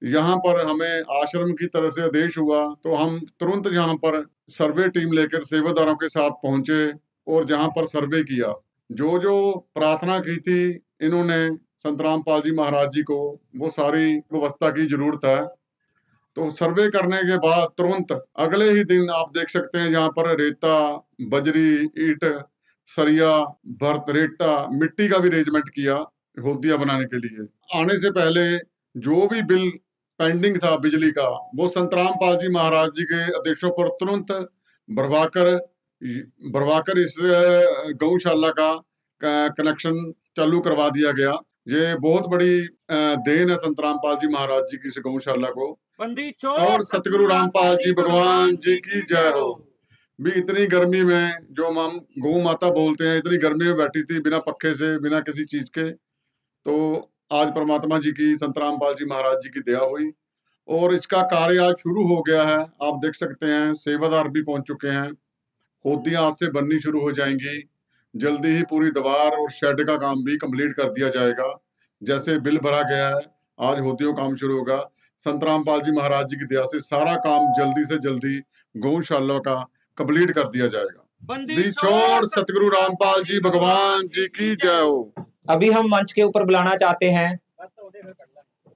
यहाँ पर हमें आश्रम की तरफ से आदेश हुआ, तो हम तुरंत यहाँ पर सर्वे टीम लेकर सेवादारों के साथ पहुंचे और जहाँ पर सर्वे किया। जो जो प्रार्थना की थी इन्होंने संत रामपाल जी महाराज जी को, वो सारी व्यवस्था की जरूरत है। तो सर्वे करने के बाद तुरंत अगले ही दिन आप देख सकते हैं यहाँ पर रेता, बजरी, ईंट, सरिया, भर्त, रेता, मिट्टी का भी अरेंजमेंट किया होदिया बनाने के लिए। आने से पहले जो भी बिल पेंडिंग था बिजली का, वो संत रामपाल जी महाराज जी के आदेशों पर तुरंत भरवाकर इस गौशाला का कनेक्शन चालू करवा दिया गया। ये बहुत बड़ी देन है संत रामपाल जी महाराज जी की इस गौशाला को। और सतगुरु रामपाल जी भगवान जी की जय हो। भी इतनी गर्मी में जो हम गौ माता बोलते हैं, इतनी गर्मी में बैठी थी बिना पक्खे से, बिना किसी चीज के। तो आज परमात्मा जी की, संत रामपाल जी महाराज जी की दया हुई और इसका कार्य आज शुरू हो गया है। आप देख सकते हैं सेवादार भी पहुंच चुके हैं, होदियां आज से बननी शुरू हो जाएंगी। जल्दी ही पूरी दीवार और शेड का काम भी कंप्लीट कर दिया जाएगा। जैसे बिल भरा गया है, आज होदियों काम शुरू होगा। संत रामपाल जी महाराज जी की दया से सारा काम जल्दी से जल्दी गौशाला का कंप्लीट कर दिया जाएगा। बंदी छोड़ सतगुरु रामपाल जी भगवान जी की जय हो। अभी हम मंच के ऊपर बुलाना चाहते हैं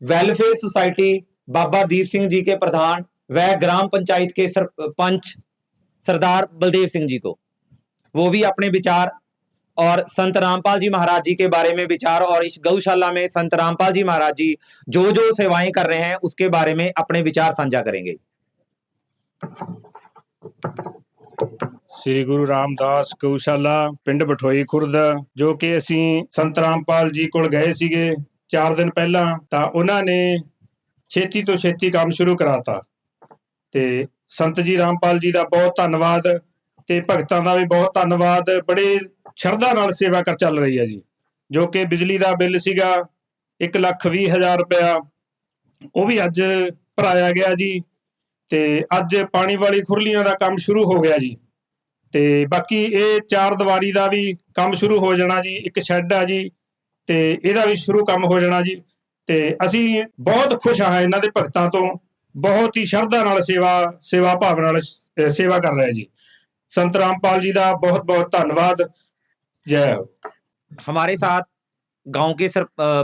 वेलफेयर सोसाइटी बाबा दीप सिंह जी के प्रधान व ग्राम पंचायत के सरपंच सरदार बलदेव सिंह जी को। वो भी अपने विचार और संत रामपाल जी महाराज जी के बारे में विचार और इस गौशाला में संत रामपाल जी महाराज जी जो जो सेवाएं कर रहे हैं उसके बारे में अपने विचार साझा करेंगे। ਸ੍ਰੀ ਗੁਰੂ ਰਾਮਦਾਸ ਗਊਸ਼ਾਲਾ ਪਿੰਡ ਬਠੋਈ ਖੁਰਦ, ਜੋ ਕਿ ਅਸੀਂ ਸੰਤ ਰਾਮਪਾਲ ਜੀ ਕੋਲ ਗਏ ਸੀਗੇ 4 ਦਿਨ ਪਹਿਲਾਂ, ਤਾਂ ਉਹਨਾਂ ਨੇ ਛੇਤੀ ਤੋਂ ਛੇਤੀ ਕੰਮ ਸ਼ੁਰੂ ਕਰਾਤਾ। ਤੇ ਸੰਤ ਜੀ ਰਾਮਪਾਲ ਜੀ ਦਾ ਬਹੁਤ ਧੰਨਵਾਦ ਤੇ ਭਗਤਾਂ ਦਾ ਵੀ ਬਹੁਤ ਧੰਨਵਾਦ। ਬੜੇ ਸ਼ਰਧਾ ਨਾਲ ਸੇਵਾ ਕਰ ਚੱਲ ਰਹੀ ਹੈ ਜੀ। ਜੋ ਕਿ ਬਿਜਲੀ ਦਾ ਬਿੱਲ ਸੀਗਾ 1,20,000 ਰੁਪਇਆ ਉਹ ਵੀ ਅੱਜ ਭਰਾਇਆ ਗਿਆ ਜੀ। ਤੇ ਅੱਜ ਪਾਣੀ ਵਾਲੀ ਖੁਰਲੀਆਂ ਦਾ ਕੰਮ ਸ਼ੁਰੂ ਹੋ ਗਿਆ ਜੀ। ਤੇ ਬਾਕੀ ਇਹ 4 ਦੀਵਾਰੀ ਦਾ ਵੀ ਕੰਮ ਸ਼ੁਰੂ ਹੋ ਜਾਣਾ ਜੀ। ਇੱਕ ਸ਼ੈੱਡ ਆ ਜੀ ਤੇ ਇਹਦਾ ਵੀ ਸ਼ੁਰੂ ਕੰਮ ਹੋ ਜਾਣਾ ਜੀ। ਤੇ ਅਸੀਂ ਬਹੁਤ ਖੁਸ਼ ਹਾਂ ਇਹਨਾਂ ਦੇ ਭਗਤਾਂ ਤੋਂ, ਬਹੁਤ ਹੀ ਸ਼ਰਧਾ ਨਾਲ ਸੇਵਾ ਭਾਵ ਨਾਲ ਸੇਵਾ ਕਰ ਰਹੇ ਜੀ। संत रामपाल जी का बहुत बहुत धन्यवाद। जय हो। हमारे साथ गांव के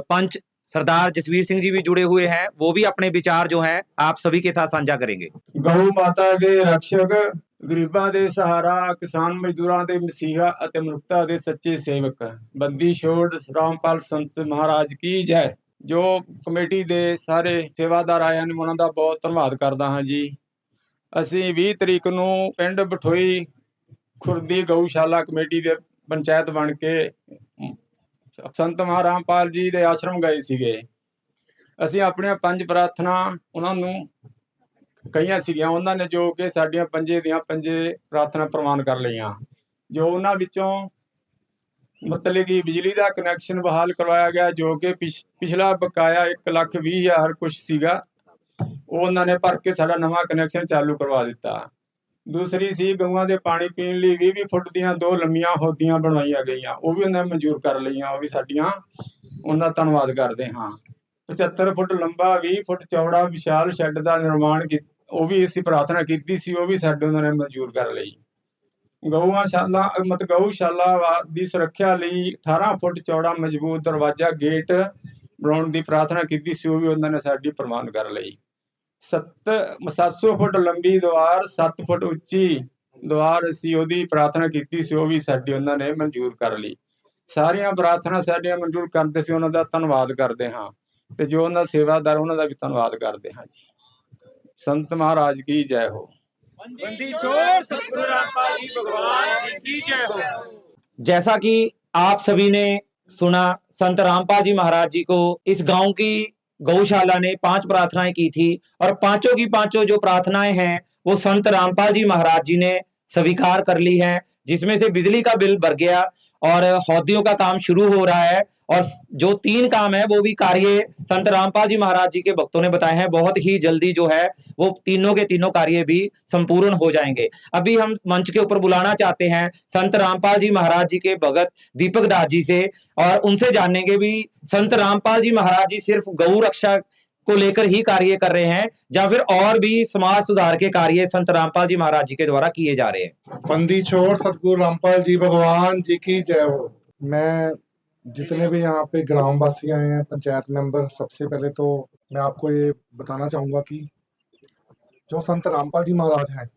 पंच सरदार जसवीर सिंह जी भी जुड़े हुए हैं, वो भी अपने विचार जो हैं आप सभी के साथ साझा करेंगे। गौ माता के रक्षक, गरीबां दे सहारा, किसान मजदूरां दे मसीहा अते मनुखता दे सच्चे सेवक बंदी छोड़ रामपाल संत महाराज की जय। जो कमेटी दे सारे सेवादार आए हैं उन्हां दा बहुत धन्यवाद करदा हां जी। ਅਸੀਂ 20 ਤਰੀਕ ਨੂੰ ਪਿੰਡ ਬਠੋਈ ਖੁਰਦੀ ਗਊਸ਼ਾਲਾ ਕਮੇਟੀ ਦੇ ਪੰਚਾਇਤ ਬਣ ਕੇ ਸੰਤ ਮਹਾਰਾਮਪਾਲ ਜੀ ਦੇ ਆਸ਼ਰਮ ਗਏ ਸੀਗੇ। ਅਸੀਂ ਆਪਣੀਆਂ 5 ਪ੍ਰਾਰਥਨਾ ਉਹਨਾਂ ਨੂੰ ਕਹੀਆਂ ਸੀਗੀਆਂ, ਉਹਨਾਂ ਨੇ ਜੋ ਕਿ ਸਾਡੀਆਂ 5 ਦੀਆਂ 5 ਪ੍ਰਾਰਥਨਾ ਪ੍ਰਵਾਨ ਕਰ ਲਈਆਂ। ਜੋ ਉਹਨਾਂ ਵਿੱਚੋਂ ਮਤਲਬ ਕਿ ਬਿਜਲੀ ਦਾ ਕਨੈਕਸ਼ਨ ਬਹਾਲ ਕਰਵਾਇਆ ਗਿਆ, ਜੋ ਕਿ ਪਿਛਲਾ ਬਕਾਇਆ 1,20,000 ਕੁਛ ਸੀਗਾ, ਉਹ ਉਹਨਾਂ ਨੇ ਭਰ ਕੇ ਸਾਡਾ ਨਵਾਂ ਕਨੈਕਸ਼ਨ ਚਾਲੂ ਕਰਵਾ ਦਿੱਤਾ। ਦੂਸਰੀ ਸੀ ਗਊਆਂ ਦੇ ਪਾਣੀ ਪੀਣ ਲਈ 20 ਫੁੱਟ ਦੀਆਂ 2 ਲੰਮੀਆਂ ਹੋਦੀਆਂ ਬਣਵਾਈਆਂ ਗਈਆਂ, ਉਹ ਵੀ ਉਹਨਾਂ ਨੇ ਮਨਜ਼ੂਰ ਕਰ ਲਈਆਂ। ਉਹ ਵੀ ਸਾਡੀਆਂ ਉਹਨਾਂ ਦਾ ਧੰਨਵਾਦ ਕਰਦੇ ਹਾਂ। 75 ਫੁੱਟ ਲੰਬਾ 20 ਫੁੱਟ ਚੌੜਾ ਵਿਸ਼ਾਲ ਸ਼ੈੱਡ ਦਾ ਨਿਰਮਾਣ ਉਹ ਵੀ ਅਸੀਂ ਪ੍ਰਾਰਥਨਾ ਕੀਤੀ ਸੀ, ਉਹ ਵੀ ਸਾਡੇ ਉਹਨਾਂ ਨੇ ਮਨਜ਼ੂਰ ਕਰ ਲਈ। ਗਊਸ਼ਾਲਾ ਦੀ ਸੁਰੱਖਿਆ ਲਈ 18 ਫੁੱਟ ਚੌੜਾ ਮਜ਼ਬੂਤ ਦਰਵਾਜ਼ਾ ਗੇਟ ਬਣਾਉਣ ਦੀ ਪ੍ਰਾਰਥਨਾ ਕੀਤੀ ਸੀ, ਉਹ ਵੀ ਉਹਨਾਂ ਨੇ ਸਾਡੀ ਪ੍ਰਵਾਨ ਕਰ ਲਈ। 700 ਫੁੱਟ ਲੰਬੀ ਦੀਵਾਰ 7 ਫੁੱਟ ਉੱਚੀ ਦੀਵਾਰ ਅਸੀਂ ਉਹਦੀ ਪ੍ਰਾਰਥਨਾ ਕੀਤੀ ਸੀ, ਉਹ ਵੀ ਸਾਡੀ ਉਹਨਾਂ ਨੇ ਮਨਜ਼ੂਰ ਕਰ ਲਈ। ਸਾਰੀਆਂ ਪ੍ਰਾਰਥਨਾ ਸਾਡੀਆਂ ਮਨਜ਼ੂਰ ਕਰਦੇ ਸੀ, ਉਹਨਾਂ ਦਾ ਧੰਨਵਾਦ ਕਰਦੇ ਹਾਂ। ਤੇ ਜੋ ਉਹਨਾਂ ਸੇਵਾਦਾਰ ਉਹਨਾਂ ਦਾ ਵੀ ਧੰਨਵਾਦ ਕਰਦੇ ਹਾਂ ਜੀ। संत महाराज की जय हो। बंदी छोड़ सतगुरु रामपाल जी भगवान की जय हो। जैसा कि आप सभी ने सुना, संत रामपाल जी महाराज जी को इस गांव की गौशाला ने 5 प्रार्थनाएं की थी और पांचों की पांचों जो प्रार्थनाएं हैं वो संत रामपाल जी महाराज जी ने स्वीकार कर ली हैं, जिसमें से बिजली का बिल भर गया और हौदियों का काम शुरू हो रहा है। और जो 3 काम है वो भी कार्य संत रामपाल जी महाराज जी के भक्तों ने बताए हैं, बहुत ही जल्दी जो है वो तीनों के तीनों कार्य भी संपूर्ण हो जाएंगे। अभी हम मंच के ऊपर बुलाना चाहते हैं संत रामपाल जी महाराज जी के भगत दीपक दास जी से, और उनसे जानेंगे भी संत रामपाल जी महाराज जी सिर्फ गौ रक्षा को लेकर ही कार्य कर रहे हैं या फिर और भी समाज सुधार के कार्य संत रामपाल जी महाराज जी के द्वारा किए जा रहे हैं। बंदी छोड़ सतगुरु रामपाल जी भगवान जी की जय हो। मैं जितने भी यहाँ पे ग्रामवासी आए हैं, पंचायत मेंबर, सबसे पहले तो मैं आपको ये बताना चाहूँगा कि जो संत रामपाल जी महाराज हैं,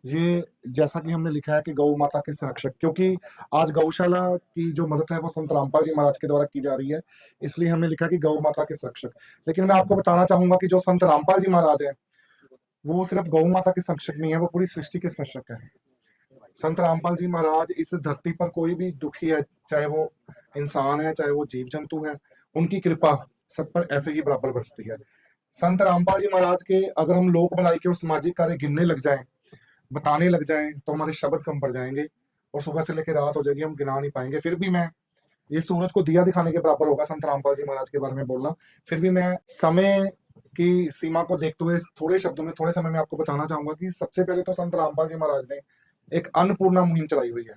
ये जैसा कि हमने लिखा है कि गौ माता के संरक्षक, क्योंकि आज गौशाला की जो मदद है वो संत रामपाल जी महाराज के द्वारा की जा रही है, इसलिए हमने लिखा कि गौ माता के संरक्षक। लेकिन मैं आपको बताना चाहूँगा कि जो संत रामपाल जी महाराज हैं वो सिर्फ गौ माता के संरक्षक नहीं है, वो पूरी सृष्टि के संरक्षक है। संत रामपाल जी महाराज इस धरती पर कोई भी दुखी है, चाहे वो इंसान है चाहे वो जीव जंतु है, उनकी कृपा सब पर ऐसे ही बराबर बरसती है। संत रामपाल जी महाराज के अगर हम लोक भलाई के और सामाजिक कार्य गिनने लग जाएं, बताने लग जाएं, तो हमारे शब्द कम पड़ जाएंगे और सुबह से लेकर रात हो जाएगी, हम गिना नहीं पाएंगे। फिर भी मैं ये सूरज को दिया दिखाने के बराबर होगा संत रामपाल जी महाराज के बारे में बोलना। फिर भी मैं समय की सीमा को देखते हुए थोड़े शब्दों में, थोड़े समय में आपको बताना चाहूंगा कि सबसे पहले तो संत रामपाल जी महाराज ने एक अन्नपूर्णा मुहिम चलाई हुई है,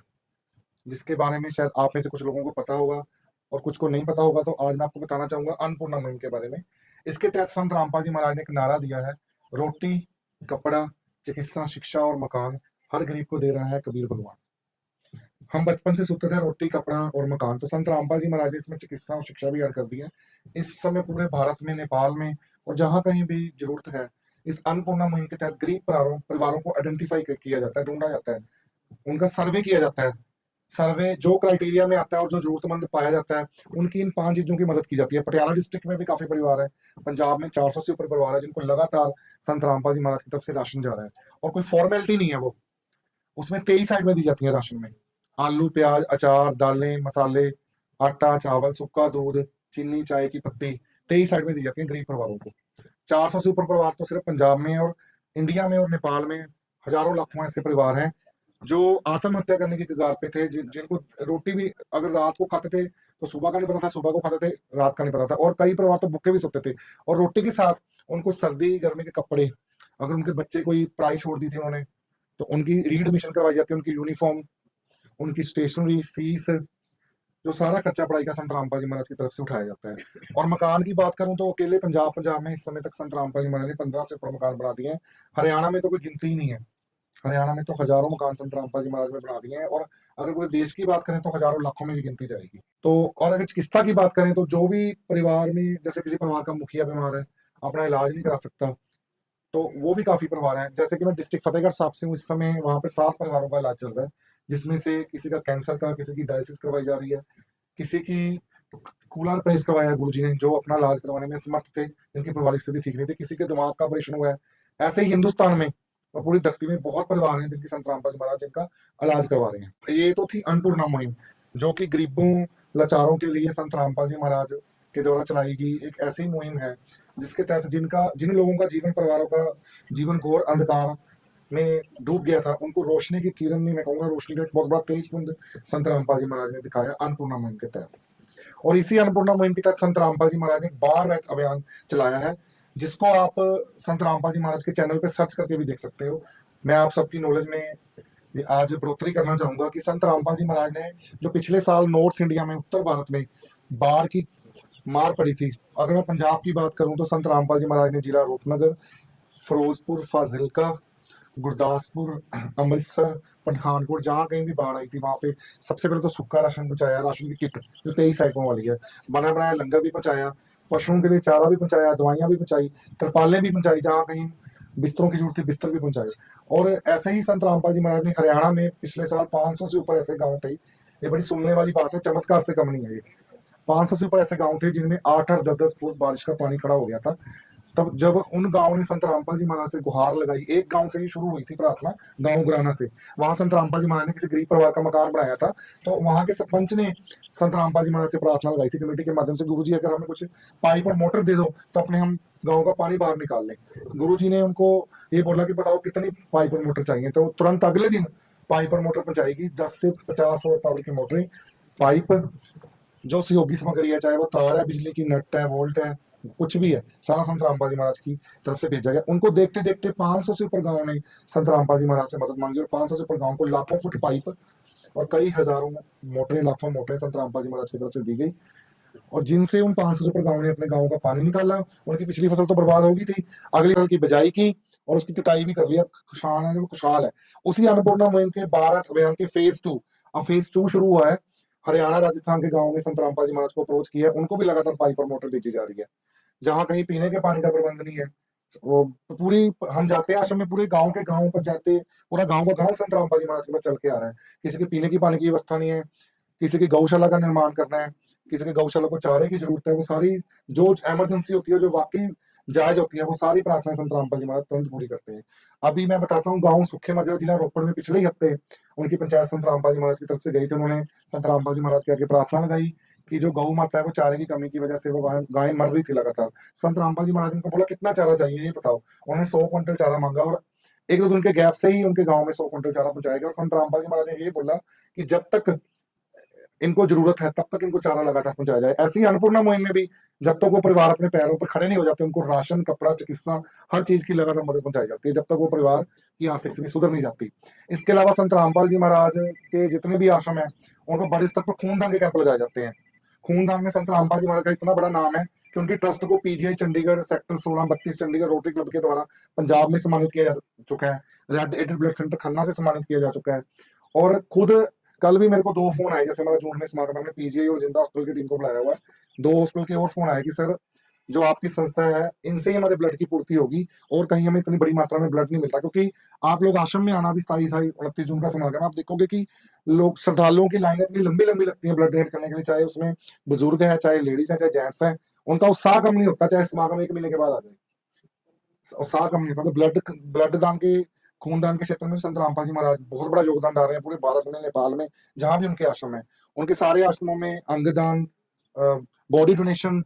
जिसके बारे में शायद आप में से कुछ लोगों को पता होगा और कुछ को नहीं पता होगा, तो आज मैं आपको बताना चाहूंगा अन्नपूर्णा मुहिम के बारे में। इसके तहत संत रामपाल जी महाराज ने एक नारा दिया है, रोटी, कपड़ा, चिकित्सा, शिक्षा और मकान हर गरीब को दे रहा है कबीर भगवान। हम बचपन से सुनते थे रोटी, कपड़ा और मकान, तो संत रामपाल जी महाराज ने इसमें चिकित्सा और शिक्षा भी ऐड कर दी है। इस समय पूरे भारत में, नेपाल में और जहाँ कहीं भी जरूरत है, इस अन्नपूर्णा मुहिम के तहत गरीब परिवारों को आइडेंटिफाई किया जाता है, ढूंढा जाता है, उनका सर्वे किया जाता है। सर्वे जो क्राइटेरिया में आता है और जो जरूरतमंद पाया जाता है, उनकी इन 5 चीजों की मदद की जाती है। पटियाला डिस्ट्रिक्ट में भी काफी परिवार है, पंजाब में 400 से ऊपर परिवार है जिनको लगातार संत रामपाल जी महाराज की तरफ से राशन जा रहा है, और कोई फॉर्मेलिटी नहीं है, वो उसमें 23 साइड में दी जाती है राशन में। आलू, प्याज, अचार, दालें, मसाले, आटा, चावल, सूखा दूध, चीनी, चाय की पत्ती 23 साइड में दी जाती है गरीब परिवारों को। 400 से ऊपर परिवार तो सिर्फ पंजाब में और इंडिया में और नेपाल में हजारों लाखों ऐसे परिवार हैं जो आत्महत्या करने की कगार पे थे, जिनको रोटी भी अगर रात को खाते थे तो सुबह का नहीं पता था, सुबह को खाते थे रात का नहीं पता था, और कई परिवार तो भूखे भी सोते थे। और रोटी के साथ उनको सर्दी गर्मी के कपड़े, अगर उनके बच्चे कोई पढ़ाई छोड़ दी थी उन्होंने तो उनकी रीएडमिशन करवाई जाती है, उनकी यूनिफॉर्म, उनकी स्टेशनरी, फीस, जो सारा खर्चा पढ़ाई का संत रामपाल जी महाराज की तरफ से उठाया जाता है। और मकान की बात करूं तो अकेले पंजाब में इस समय तक संत रामपाल जी महाराज ने 15 से ऊपर मकान बना दिए हैं। हरियाणा में तो कोई गिनती ही नहीं है, हरियाणा में तो हजारों मकान संत रामपाल जी महाराज ने बना दिए हैं। और अगर पूरे देश की बात करें तो हजारों लाखों में भी गिनती जाएगी। तो और अगर चिकित्सा की बात करें तो जो भी परिवार में, जैसे किसी परिवार का मुखिया बीमार है, अपना इलाज नहीं करा सकता, तो वो भी काफी परिवार हैं। जैसे कि मैं डिस्ट्रिक्ट फतेहगढ़ साहब से हूँ, इस समय वहाँ पे 7 परिवारों का इलाज चल रहा है, जिसमें से किसी का कैंसर का, किसी की डायलिसिस करवाई जा रही है, किसी की कूलर प्रेस करवाया है गुरुजी ने, जो अपना इलाज करवाने में समर्थ थे, जिनकी पारिवारिक स्थिति ठीक नहीं थी, किसी के दिमाग का ऑपरेशन हुआ है। ऐसे ही हिंदुस्तान में और पूरी धरती में बहुत परिवार हैं जिनकी संत रामपाल जी महाराज जिनका इलाज करवा रहे हैं। ये तो थी अन्नपूर्णा मुहिम, जो कि गरीबों लाचारों के लिए संत रामपाल जी महाराज के द्वारा चलाई गई एक ऐसी मुहिम है जिसके तहत जिन लोगों का जीवन, परिवारों का जीवन घोर अंधकार में डूब गया था, उनको रोशनी की किरण नहीं, मैं कहूँगा रोशनी का एक बहुत बड़ा तेज पुंज संत रामपाल जी महाराज ने दिखाया अन्नपूर्णा मुहिम के तहत। और इसी अन्नपूर्णा मुहिम के तहत संत रामपाल जी महाराज ने बाढ़ रहित अभियान चलाया है, जिसको आप संत रामपाल जी महाराज के चैनल पे सर्च करके भी देख सकते हो। मैं आप सबकी नॉलेज में आज बढ़ोतरी करना चाहूंगा कि संत रामपाल जी महाराज ने जो पिछले साल नॉर्थ इंडिया में, उत्तर भारत में बाढ़ की मार पड़ी थी, अगर मैं पंजाब की बात करूं तो संत रामपाल जी महाराज ने जिला रूपनगर, फिरोजपुर, फाजिलका, गुरदासपुर, अमृतसर, पठानकोट, जहाँ कहीं भी बाढ़ आई थी वहां पे सबसे पहले तो सूखा राशन पहुंचाया, राशन की किट जो 23 आइटमों वाली है, बना बनाया लंगर भी पहुंचाया, पशुओं के लिए चारा भी पहुंचाया, दवाइयां भी पहुंचाई, तिरपालें भी पहुंचाई, जहाँ कहीं बिस्तरों की जरूरत थी बिस्तर भी पहुंचाए। और ऐसे ही संत रामपाल जी महाराज ने हरियाणा में पिछले साल 500 से ऊपर ऐसे गाँव थे, ये बड़ी सुनने वाली बात है, चमत्कार से कम नहीं है ये, 500 से ऊपर ऐसे गांव थे जिनमें 8-8, 10-10 फुट बारिश का पानी खड़ा हो गया था। तब जब उन गांवों ने संत रामपाल जी महाराज से गुहार लगाई, एक गांव से ही शुरू हुई थी प्रार्थना, गांव गुराना से, वहां संत रामपाल जी महाराज ने किसी गरीब परिवार का मकान बनाया था, तो वहां के सरपंच ने संत रामपाल जी महाराज से प्रार्थना लगाई थी कमेटी के माध्यम से, गुरुजी अगर हमें कुछ पाइप और मोटर दे दो तो अपने हम गाँव का पानी बाहर निकाल लें। गुरुजी ने उनको ये बोला कि बताओ कितनी पाइप और मोटर चाहिए, तो तुरंत अगले दिन पाइप और मोटर पहुंचाएगी, 10 से 50 और पावर की मोटरें, पाइप, जो सहयोगी सामग्री है, चाहे वो तार है, बिजली की नट है, वोल्ट है, कुछ भी है, सारा संत रामपाल जी महाराज की तरफ से भेजा गया। उनको देखते देखते 500 से ऊपर गांव ने संत रामपाल जी महाराज से मदद मांगी, और 500 से ऊपर गांव को लाखों फुट पाइप और कई हजारों मोटरें, लाखों मोटरें संत रामपाल जी महाराज की तरफ से दी गई, और जिनसे उन 500 से ऊपर गांव ने अपने गाँव का पानी निकाला। उनकी पिछली फसल तो बर्बाद हो गई थी, अगली फसल की बिजाई की और उसकी कटाई भी कर लिया, खुशहाल है, वो खुशहाल है। उसी अन्नपूर्णा मुहिम के भारत अभियान के फेज 2, अब फेज 2 शुरू हुआ है। हरियाणा, राजस्थान के गांव ने संत रामपाल जी महाराज को अप्रोच किया, उनको भी लगातार पाइप और मोटर भेजी जा रही है। जहां कहीं पीने के पानी का प्रबंध नहीं है, वो पूरी, हम जाते हैं आश्रम में, पूरे गांव के गांव पर जाते, पूरा गांव का गांव संत रामपाल जी महाराज के पास चल के आ रहा है। किसी के पीने की पानी की व्यवस्था नहीं है, किसी की गौशाला का निर्माण करना है, किसी के गौशाला को चारे की जरूरत है, वो सारी जो इमरजेंसी होती है, जो वाकई जायज होती है, वो सारी प्रार्थनाएं संत रामपाल जी महाराज तुरंत पूरी करते हैं। अभी मैं बताता हूँ, गाँव सुखे मजरा, जिला रोपड़ में पिछले ही हफ्ते उनकी पंचायत संत रामपाल जी महाराज की तरफ से गई थी। उन्होंने संत रामपाल जी महाराज के आगे प्रार्थना लगाई कि जो गौ माता है वो चारे की कमी की वजह से वो गाय मर रही थी लगातार। संत रामपाल जी महाराज ने उनको बोला कितना चारा चाहिए ये बताओ, उन्होंने 100 क्विंटल चारा मांगा, और 1-2 दिन के गैप से ही उनके गाँव में 100 क्विंटल चारा पहुंचाया गया। और संत रामपाल जी महाराज ने ये बोला कि जब तक इनको जरूरत है तब तक इनको चारा लगातार पहुंचाया जाए। ऐसी ही अन्नपूर्णा मुहिम में भी जब तक वो परिवार अपने पैरों पर खड़े नहीं हो जाते, उनको राशन, कपड़ा, चिकित्सा, हर चीज की लगातार मदद पहुंचाई जाती है, जब तक वो परिवार की आर्थिक स्थिति सुधर नहीं जाती। इसके अलावा संत रामपाल जी महाराज के जितने भी आश्रम है, उनको बड़े स्तर पर खूनदान के कैंप लगाए जाते हैं। खूनदान में संत रामपाल जी महाराज का इतना बड़ा नाम है कि उनकी ट्रस्ट को PGI Chandigarh sector 16-32 Chandigarh rotary club के द्वारा पंजाब में सम्मानित किया जा चुका है। Red added blood centre Khanna से सम्मानित किया जा चुका है। और खुद कल भी मेरे को 2 फोन आए, जैसे हमारा जून में समागम, हमने पीजीआई और जिंदा हॉस्पिटल की टीम को बुलाया हुआ है, 2 हॉस्पिटल के और फोन आए कि सर जो आपकी संस्था है इनसे ही हमारे ब्लड की पूर्ति होगी, और कहीं हमें इतनी बड़ी मात्रा में ब्लड नहीं मिलता। क्योंकि आप लोग आश्रम में आना, भी 27-29 जून का समागम, आप देखोगे कि लोग, श्रद्धालुओं की लाइनें इतनी लंबी लंबी लगती है ब्लड डोनेट करने के लिए, चाहे उसमें बुजुर्ग है, चाहे लेडीज है, चाहे जेंट्स है, उनका उत्साह कम नहीं होता, चाहे समागम 1 महीने के बाद आ जाए, उत्साह कम नहीं होता। तो ब्लड दान के, खूनदान के क्षेत्र में संत रामपाल जी महाराज बहुत बड़ा योगदान डाल रहे हैं पूरे भारत में, नेपाल में, जहां भी उनके आश्रम है। उनके सारे आश्रमों में अंगदान, बॉडी डोनेशन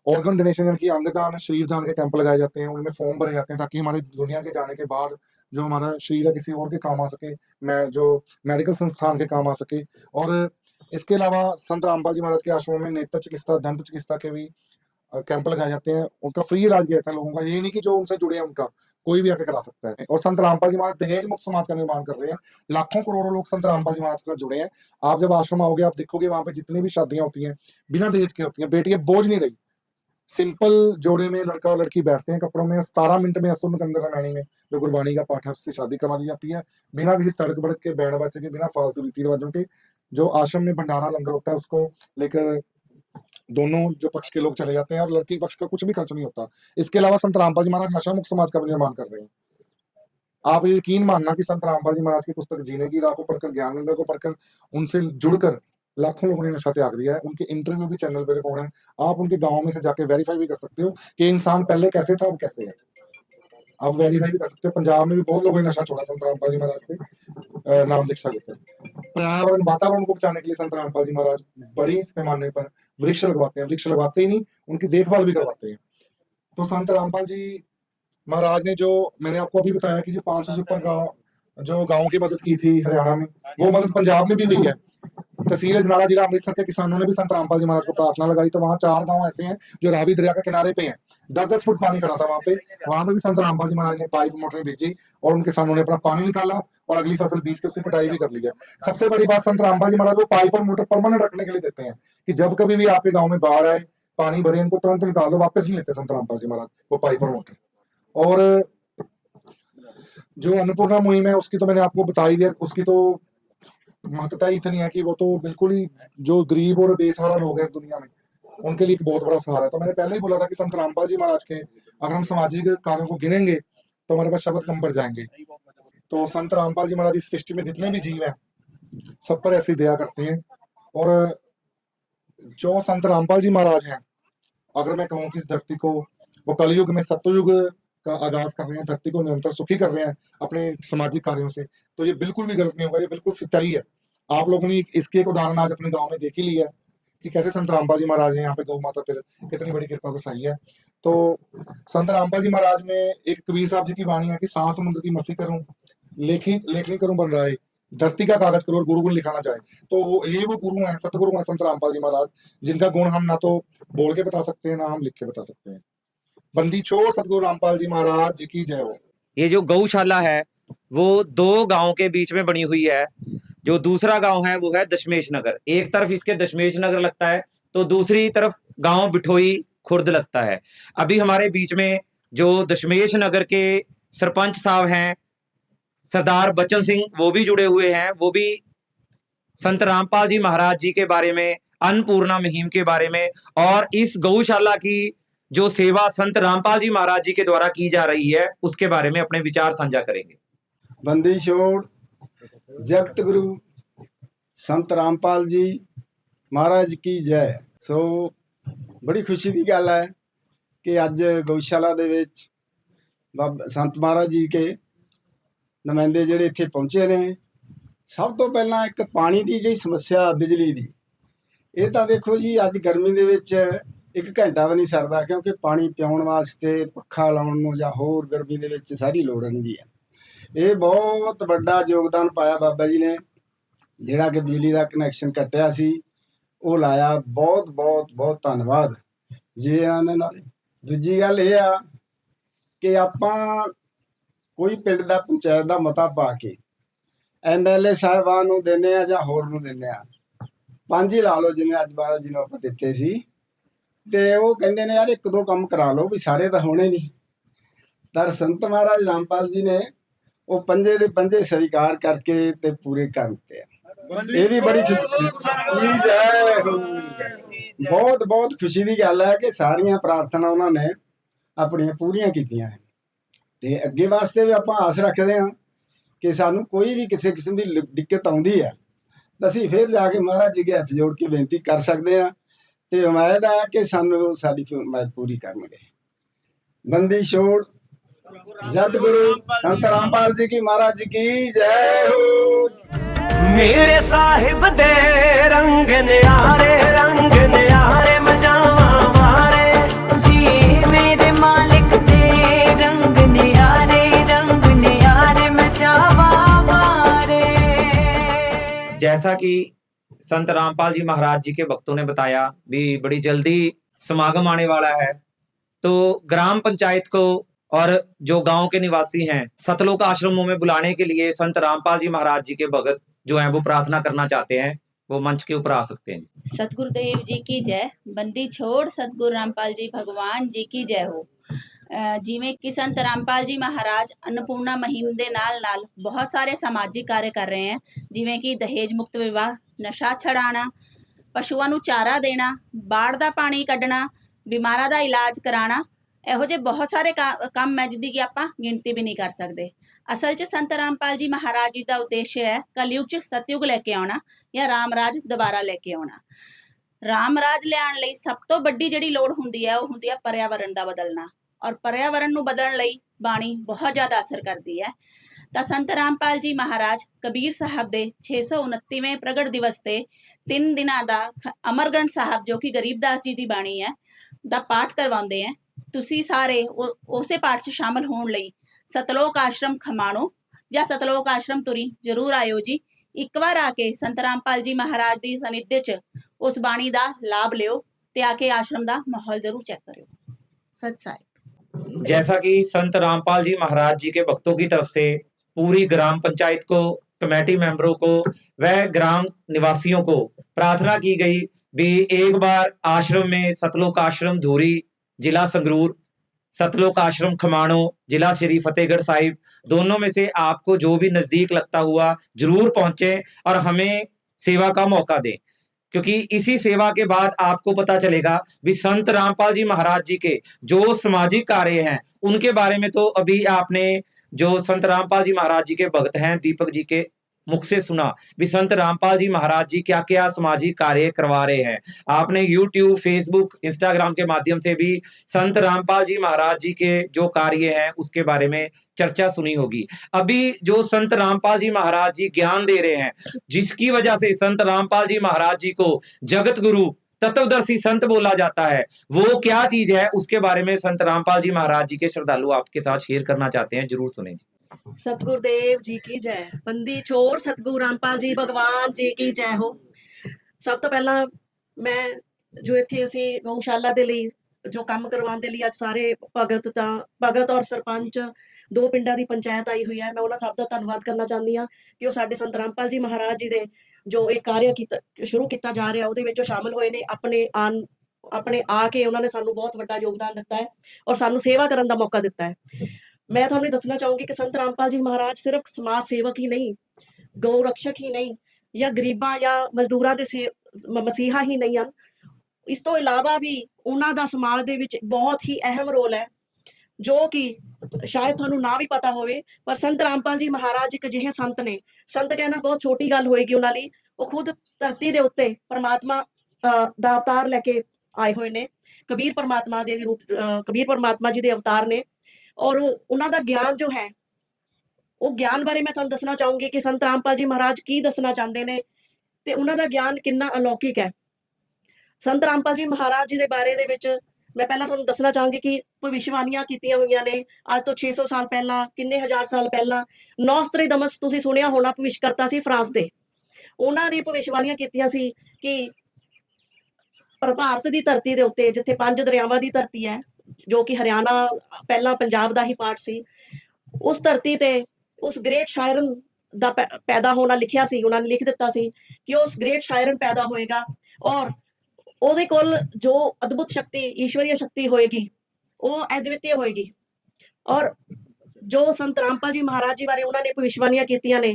ऑर्गन डोनेशन यानी कि अंगदान, शरीर दान के कैंप लगाए जाते हैं, उनमें फॉर्म भरे जाते हैं ताकि हमारे दुनिया के जाने के बाद जो हमारा शरीर है किसी और के काम आ सके, मैं जो मेडिकल संस्थान के काम आ सके। और इसके अलावा संत रामपाल जी महाराज के आश्रम में नेत्र चिकित्सा, दंत चिकित्सा के भी कैंप लगाए जाते हैं। उनका फ्री इलाज किया जाता है लोगों का, ये नहीं कि जो उनसे जुड़े हैं उनका, कोई भी आके करा सकता है। और संत रामपाल जी महाराज दहेज मुक्त समाज का निर्माण कर रहे हैं। लाखों करोड़ों लोग संत रामपाल जी महाराज के साथ जुड़े हैं। आप जब आश्रम आओगे आप देखोगे वहां पे जितनी भी शादियां होती हैं बिना दहेज के होती हैं। बेटियां बोझ नहीं रही, सिंपल जोड़े में लड़का और लड़की बैठते हैं कपड़ों में, 17 मिनट में असुर के अंदर रामायणी में जो गुरबाणी का पाठ है उससे शादी करवा दी जाती है, बिना किसी तड़क भड़क के, बैंड बाजे के, बिना फालतू रीति रिवाजों के। जो आश्रम में भंडारा लंगर होता है उसको लेकर दोनों जो पक्ष के लोग चले जाते हैं और लड़की पक्ष का कुछ भी खर्च नहीं होता। इसके अलावा संत रामपाल जी महाराज नशा मुक्त समाज का भी निर्माण कर रहे हैं। आप यकीन मानना कि संत रामपाल जी महाराज की पुस्तक जीने की राह को पढ़कर, ज्ञानगंगा को पढ़कर, उनसे जुड़कर लाखों लोगों ने नशा त्याग दिया है। उनके इंटरव्यू भी चैनल पे रिकॉर्ड है, आप उनके गाँव में से जाके वेरीफाई भी कर सकते हो कि इंसान पहले कैसे था अब कैसे है। आप वेरीफाई भी कर सकते हो। पंजाब में भी बहुत लोगों ने नशा छोड़ा संत रामपाल जी महाराज से नाम दीक्षा लेकर। पर्यावरण, वातावरण को बचाने के लिए संत रामपाल जी महाराज बड़ी पैमाने पर वृक्ष लगवाते हैं। वृक्ष लगवाते ही नहीं, उनकी देखभाल भी करवाते हैं। तो संत रामपाल जी महाराज ने जो मैंने आपको अभी बताया कि जो 500 से ऊपर गाँव की मदद की थी हरियाणा में, वो मदद पंजाब में भी हुई है। तहसील अजनाला जिला अमृतसर के किसानों ने भी संत रामपाल जी महाराज को प्रार्थना लगाई, तो वहाँ 4 गांव ऐसे हैं जो रावी दरिया के किनारे पे हैं, 10-10 फुट पानी खड़ा था वहाँ पे भी संत रामपाल जी महाराज ने पाइप मोटर भेजी और उन किसानों ने अपना पानी निकाला और अगली फसल बीज के उसकी कटाई भी कर ली है। सबसे बड़ी बात, संत रामपाल जी महाराज वो पाइप और मोटर परमानेंट रखने के लिए देते हैं कि जब कभी भी आपके गाँव में बाढ़ आए, पानी भरे, इनको तुरंत निकाल दो, वापस नहीं लेते संत रामपाल जी महाराज वो पाइप और मोटर। और जो अन्नपूर्णा मुहिम है उसकी तो मैंने आपको बता ही दिया, उसकी तो महत्वता ही इतनी है कि वो तो बिल्कुल ही जो गरीब और बेसहारा लोग हैं इस दुनिया में उनके लिए एक बहुत बड़ा सहारा है। तो मैंने पहले ही बोला था कि संत रामपाल जी महाराज के अगर हम सामाजिक कार्यों को गिनेंगे तो हमारे पास शब्द कम पड़ जाएंगे। तो संत रामपाल जी महाराज इस सृष्टि में जितने भी जीव हैं सब पर ऐसी दया करते हैं। और जो संत रामपाल जी महाराज हैं, अगर मैं कहूँ कि इस धरती को वो कलयुग में सतयुग का आगाज कर रहे हैं, धरती को निरंतर सुखी कर रहे हैं अपने सामाजिक कार्यों से, तो ये बिल्कुल भी गलत नहीं होगा, ये बिल्कुल सच्चाई है। आप लोगों ने इसके एक उदाहरण आज अपने गांव में देख ही लिया है कि कैसे संत रामपाल जी महाराज ने यहाँ पे गौ माता पर कितनी बड़ी कृपा बसाई है। तो संत रामपाल जी महाराज में एक कबीर साहब जी की वाणी है कि 7 समुद्र की मसी करूं, लेखनी करूं बन रहा है, धरती का कागज करो और गुरु गुण लिखा ना जाए। तो वो गुरु हैं, सतगुरु हैं संत रामपाल जी महाराज, जिनका गुण हम ना तो बोल के बता सकते हैं ना हम लिख के बता सकते हैं। बंदी छोड़ सतगुरु रामपाल जी महाराज जी की जय हो। ये जो गौशाला है वो 2 गांव के बीच में बनी हुई है। जो दूसरा गांव है वो है दशमेश नगर। एक तरफ इसके दशमेश नगर लगता है तो दूसरी तरफ गांव बिठोई खुर्द लगता है। अभी हमारे बीच में जो दशमेश नगर के सरपंच साहब हैं सरदार बच्चन सिंह, वो भी जुड़े हुए हैं। वो भी संत रामपाल जी महाराज जी के बारे में, अन्नपूर्णा मुहिम के बारे में और इस गौशाला की जो सेवा संत रामपाल जी महाराज जी के द्वारा की जा रही है उसके बारे में अपने विचार साझा करेंगे। बंदी छोड़ जगत गुरु संत रामपाल जी महाराज की जय। सो बड़ी खुशी की गल है कि अज गौशाला दे विच संत महाराज जी के नुमाइंदे जिहड़े इत्थे पहुंचे ने। सब तो पहला एक पानी की जी समस्या, बिजली की, ये तो देखो जी अज गर्मी दे विच 1 घंटा भी नहीं सरदा, क्योंकि पानी पियाउण वास्ते पक्खा लाउण नूं जां होर गर्मी दे विच सारी लोड़ रहिंदी है। ये बहुत बड़ा योगदान पाया बाबा जी ने, जिहड़ा कि बिजली का कनैक्शन कट्टिया सी वो लाया। बहुत बहुत बहुत धन्नवाद जी इन्हां नाल। दूजी गल ये आ कि आपां कोई पिंड दा पंचायत दा मता पा के MLA साहिबान नूं दिंदे आ जां होर नूं दिंदे आ, 5 ही ला लो जिवें अज महाराज जी नूं आपां दित्ते सी, ते वो कहंदे ने यार 1-2 काम करा लो भी सारे तो होने नहीं। पर संत महाराज रामपाल जी ने वो 5 दे 5 स्वीकार करके ते पूरे कर दिते। ये भी बड़ी खुशी है, बहुत बहुत खुशी की गल है कि सारियां प्रार्थना उन्होंने अपनियां पूरियां कीतियां हैं। ते अगे वास्ते भी आपां आस रखते हैं कि सानू कोई भी किसी किस्म की दिक्कत आउंदी है तो असीं फिर जाके महाराज जी के हथ जोड़ के बेनती कर सकते हैं, ते उम्मीद है कि सानू साडी उम्मीद पूरी करनगे। बंदी छोड़ सतगुरु संत रामपाल जी की महाराज जी की जय हो। मेरे साहिब दे रंग न्यारे मजावा मारे जैसा कि संत रामपाल जी महाराज जी के भक्तों ने बताया भी बड़ी जल्दी समागम आने वाला है, तो ग्राम पंचायत को और जो गांव के निवासी हैं सतलोक आश्रमों में बुलाने के लिए संत रामपाल जी महाराज जी के भगत जो हैं वो प्रार्थना करना चाहते हैं, वो मंच के ऊपर आ सकते हैं। सतगुरुदेव जी की जय। बंदी छोड़ सतगुरु रामपाल जी भगवान जी की जय हो। ਜਿਵੇਂ ਕਿ ਸੰਤ ਰਾਮਪਾਲ ਜੀ ਮਹਾਰਾਜ ਅੰਨਪੂਰਨਾ ਮੁਹਿੰਮ ਦੇ ਨਾਲ ਬਹੁਤ ਸਾਰੇ ਸਮਾਜਿਕ ਕਾਰਜ ਕਰ ਰਹੇ ਹਨ, ਜਿਵੇਂ ਕਿ ਦਹੇਜ ਮੁਕਤ ਵਿਵਾਹ, ਨਸ਼ਾ ਛਡਾਣਾ, ਪਸ਼ੂਆਂ ਨੂੰ ਚਾਰਾ ਦੇਣਾ, ਬਾੜ ਦਾ ਪਾਣੀ ਕੱਢਣਾ, ਬਿਮਾਰਾਂ ਦਾ ਇਲਾਜ ਕਰਾਣਾ। ਇਹੋ ਜਿਹੇ ਬਹੁਤ ਸਾਰੇ ਕੰਮ ਹੈ ਜਿਹਦੀ ਕਿ ਆਪਾਂ ਗਿਣਤੀ ਵੀ ਨਹੀਂ ਕਰ ਸਕਦੇ। ਅਸਲ 'ਚ ਸੰਤ ਰਾਮਪਾਲ ਜੀ ਮਹਾਰਾਜ ਜੀ ਦਾ ਉਦੇਸ਼ ਹੈ ਕਲਯੁਗ 'ਚ ਸਤਯੁਗ ਲੈ ਕੇ ਆਉਣਾ ਜਾਂ ਰਾਮ ਰਾਜ ਦੁਬਾਰਾ ਲੈ ਕੇ ਆਉਣਾ। ਰਾਮ ਰਾਜ ਲਿਆਉਣ ਲਈ ਸਭ ਤੋਂ ਵੱਡੀ ਜਿਹੜੀ ਲੋੜ ਹੁੰਦੀ ਹੈ ਉਹ ਹੁੰਦੀ ਹੈ ਪਰਿਆਵਰਣ ਦਾ ਬਦਲਣਾ, ਔਰ ਪਰਿਆਵਰਣ ਨੂੰ ਬਦਲਣ ਲਈ ਬਾਣੀ ਬਹੁਤ ਜ਼ਿਆਦਾ ਅਸਰ ਕਰਦੀ ਹੈ। ਤਾਂ ਸੰਤ ਰਾਮਪਾਲ ਜੀ ਮਹਾਰਾਜ ਕਬੀਰ ਸਾਹਿਬ ਦੇ 629ਵੇਂ ਪ੍ਰਗਟ ਦਿਵਸ ਤੇ 3 ਦਿਨਾਂ ਦਾ ਅਮਰ ਗ੍ਰੰਥ ਸਾਹਿਬ ਜੋ ਕਿ ਗਰੀਬਦਾਸ ਜੀ ਦੀ ਬਾਣੀ ਹੈ ਦਾ ਪਾਠ ਕਰਵਾਉਂਦੇ ਹੈ। ਤੁਸੀਂ ਸਾਰੇ ਉਸੇ ਪਾਠ 'ਚ ਸ਼ਾਮਲ ਹੋਣ ਲਈ ਸਤਲੋਕ ਆਸ਼ਰਮ ਖਮਾਣੋ ਜਾਂ ਸਤਲੋਕ ਆਸ਼ਰਮ ਤੁਰੀ ਜ਼ਰੂਰ ਆਇਓ ਜੀ। ਇੱਕ ਵਾਰ ਆ ਕੇ ਸੰਤ ਰਾਮਪਾਲ ਜੀ ਮਹਾਰਾਜ ਦੀ ਸਨਿਧਿ 'ਚ ਉਸ ਬਾਣੀ ਦਾ ਲਾਭ ਲਿਓ ਤੇ ਆ ਕੇ ਆਸ਼ਰਮ ਦਾ ਮਾਹੌਲ ਜ਼ਰੂਰ ਚੈੱਕ करो। सत साहिब। जैसा कि संत रामपाल जी महाराज जी के भक्तों की तरफ से पूरी ग्राम पंचायत को, कमेटी मेंबरों को व ग्राम निवासियों को प्रार्थना की गई भी एक बार आश्रम में सतलोक आश्रम धूरी जिला संगरूर, सतलोक आश्रम खमाणो जिला श्री फतेहगढ़ साहिब, दोनों में से आपको जो भी नजदीक लगता हुआ जरूर पहुंचे और हमें सेवा का मौका दें, क्योंकि इसी सेवा के बाद आपको पता चलेगा भी संत रामपाल जी महाराज जी के जो सामाजिक कार्य हैं उनके बारे में तो अभी आपने जो संत रामपाल जी महाराज जी के भक्त हैं दीपक जी के मुख से सुना भी संत रामपाल जी महाराज जी क्या क्या सामाजिक कार्य करवा रहे हैं। आपने YouTube, Facebook, Instagram के माध्यम से भी संत रामपाल जी महाराज जी के जो कार्य हैं उसके बारे में चर्चा सुनी होगी। अभी जो संत रामपाल जी महाराज जी ज्ञान दे रहे हैं, जिसकी वजह से संत रामपाल जी महाराज जी को जगत गुरु तत्वदर्शी संत बोला जाता है, वो क्या चीज है उसके बारे में संत रामपाल जी महाराज जी के श्रद्धालु आपके साथ शेयर करना चाहते हैं, जरूर सुने जी। सतगुरुदेव जी की जय। बंदी छोड़ सतगुरु रामपाल जी भगवान जी की जय हो। ਸਭ ਤੋਂ ਪਹਿਲਾਂ ਮੈਂ ਜੋ ਇੱਥੇ ਅਸੀਂ ਗਊਸ਼ਾਲਾ ਦੇ ਲਈ ਜੋ ਕੰਮ ਕਰਵਾਉਣ ਦੇ ਲਈ ਅੱਜ ਸਾਰੇ ਭਗਤ ਔਰ ਸਰਪੰਚ ਦੋ ਪਿੰਡਾਂ ਦੀ ਪੰਚਾਇਤ ਆਈ ਹੋਈ ਹੈ, ਮੈਂ ਉਹਨਾਂ ਸਭ ਦਾ ਧੰਨਵਾਦ ਕਰਨਾ ਚਾਹੁੰਦੀ ਹਾਂ ਕਿ ਉਹ ਸਾਡੇ ਸੰਤ ਰਾਮਪਾਲ ਜੀ ਮਹਾਰਾਜ ਜੀ ਦੇ ਜੋ ਇਹ ਕਾਰਜ ਸ਼ੁਰੂ ਕੀਤਾ ਜਾ ਰਿਹਾ ਉਹਦੇ ਵਿੱਚ ਸ਼ਾਮਲ ਹੋਏ ਨੇ। ਆਪਣੇ ਆ ਕੇ ਉਹਨਾਂ ਨੇ ਸਾਨੂੰ ਬਹੁਤ ਵੱਡਾ ਯੋਗਦਾਨ ਦਿੱਤਾ ਹੈ ਔਰ ਸਾਨੂੰ ਸੇਵਾ ਕਰਨ ਦਾ ਮੌਕਾ ਦਿੱਤਾ ਹੈ। मैं ਤੁਹਾਨੂੰ ਦੱਸਣਾ ਚਾਹੂੰਗੀ ਕਿ ਸੰਤ ਰਾਮਪਾਲ ਜੀ ਮਹਾਰਾਜ ਸਿਰਫ ਸਮਾਜ ਸੇਵਕ ਹੀ ਨਹੀਂ, ਗਊ ਰਕਸ਼ਕ ਹੀ ਨਹੀਂ ਜਾਂ ਗਰੀਬਾਂ ਜਾਂ ਮਜ਼ਦੂਰਾਂ ਦੇ ਮਸੀਹਾ ਹੀ ਨਹੀਂ ਹਨ। ਇਸ ਤੋਂ ਇਲਾਵਾ ਵੀ ਉਹਨਾਂ ਦਾ ਸਮਾਜ ਦੇ ਵਿੱਚ ਬਹੁਤ ਹੀ ਅਹਿਮ ਰੋਲ ਹੈ ਜੋ ਕਿ ਸ਼ਾਇਦ ਤੁਹਾਨੂੰ ਨਾ ਵੀ ਪਤਾ ਹੋਵੇ, ਪਰ ਸੰਤ ਰਾਮਪਾਲ ਜੀ ਮਹਾਰਾਜ ਇੱਕ ਅਜਿਹੇ ਸੰਤ ਨੇ, ਸੰਤ ਕਹਿਣਾ ਬਹੁਤ ਛੋਟੀ ਗੱਲ ਹੋਏਗੀ ਉਹਨਾਂ ਲਈ, ਉਹ ਖੁਦ ਧਰਤੀ ਦੇ ਉੱਤੇ ਪਰਮਾਤਮਾ ਦਾ ਅਵਤਾਰ ਲੈ ਕੇ ਆਏ ਹੋਏ ਨੇ। ਕਬੀਰ ਪਰਮਾਤਮਾ ਦੇ ਰੂਪ, ਕਬੀਰ ਪਰਮਾਤਮਾ ਜੀ ਦੇ ਅਵਤਾਰ ਨੇ ਔਰ ਉਹਨਾਂ ਦਾ ਗਿਆਨ ਜੋ ਹੈ ਉਹ ਗਿਆਨ ਬਾਰੇ ਮੈਂ ਤੁਹਾਨੂੰ ਦੱਸਣਾ ਚਾਹੂੰਗੀ ਕਿ ਸੰਤ ਰਾਮਪਾਲ ਜੀ ਮਹਾਰਾਜ ਕੀ ਦੱਸਣਾ ਚਾਹੁੰਦੇ ਨੇ ਤੇ ਉਹਨਾਂ ਦਾ ਗਿਆਨ ਕਿੰਨਾ ਅਲੌਕਿਕ ਹੈ। ਸੰਤ ਰਾਮਪਾਲ ਜੀ ਮਹਾਰਾਜ ਜੀ ਦੇ ਬਾਰੇ ਦੇ ਵਿੱਚ ਮੈਂ ਪਹਿਲਾਂ ਤੁਹਾਨੂੰ ਦੱਸਣਾ ਚਾਹਾਂਗੀ ਕਿ ਭਵਿਸ਼ਵਾਣੀਆਂ ਕੀਤੀਆਂ ਹੋਈਆਂ ਨੇ ਅੱਜ ਤੋਂ 600 ਸਾਲ ਪਹਿਲਾਂ, ਕਿੰਨੇ ਹਜ਼ਾਰ ਸਾਲ ਪਹਿਲਾਂ। ਨੋਸਟਰੇਡਮਸ ਤੁਸੀਂ ਸੁਣਿਆ ਹੋਣਾ, ਭਵਿਸ਼ਕਰਤਾ ਸੀ ਫਰਾਂਸ ਦੇ। ਉਹਨਾਂ ਨੇ ਭਵਿਸ਼ਵਾਣੀਆਂ ਕੀਤੀਆਂ ਸੀ ਕਿ ਭਾਰਤ ਦੀ ਧਰਤੀ ਦੇ ਉੱਤੇ ਜਿੱਥੇ 5 ਦਰਿਆਵਾਂ ਦੀ ਧਰਤੀ ਹੈ ਜੋ ਕਿ ਹਰਿਆਣਾ ਪਹਿਲਾਂ ਪੰਜਾਬ ਦਾ ਹੀ ਪਾਰਟ ਸੀ, ਉਸ ਧਰਤੀ ਤੇ ਉਸ ਗ੍ਰੇਟ ਸ਼ਾਇਰਨ ਦਾ ਪੈਦਾ ਹੋਣਾ ਲਿਖਿਆ ਸੀ। ਉਹਨਾਂ ਨੇ ਲਿਖ ਦਿੱਤਾ ਸੀ ਕਿ ਉਸ ਗ੍ਰੇਟ ਸ਼ਾਇਰਨ ਪੈਦਾ ਹੋਏਗਾ ਔਰ ਉਹਦੇ ਕੋਲ ਜੋ ਅਦਭੁਤ ਸ਼ਕਤੀ, ਈਸ਼ਵਰੀय ਸ਼ਕਤੀ ਹੋਏਗੀ ਉਹ ਅਦਵਿਤੀय ਹੋਏਗੀ। ਔਰ ਜੋ ਸੰਤ ਰਾਮਪਾਲ ਜੀ ਮਹਾਰਾਜ ਜੀ ਬਾਰੇ ਉਹਨਾਂ ਨੇ ਭਵਿਸ਼ਵਾਣੀਆਂ ਕੀਤੀਆਂ ਨੇ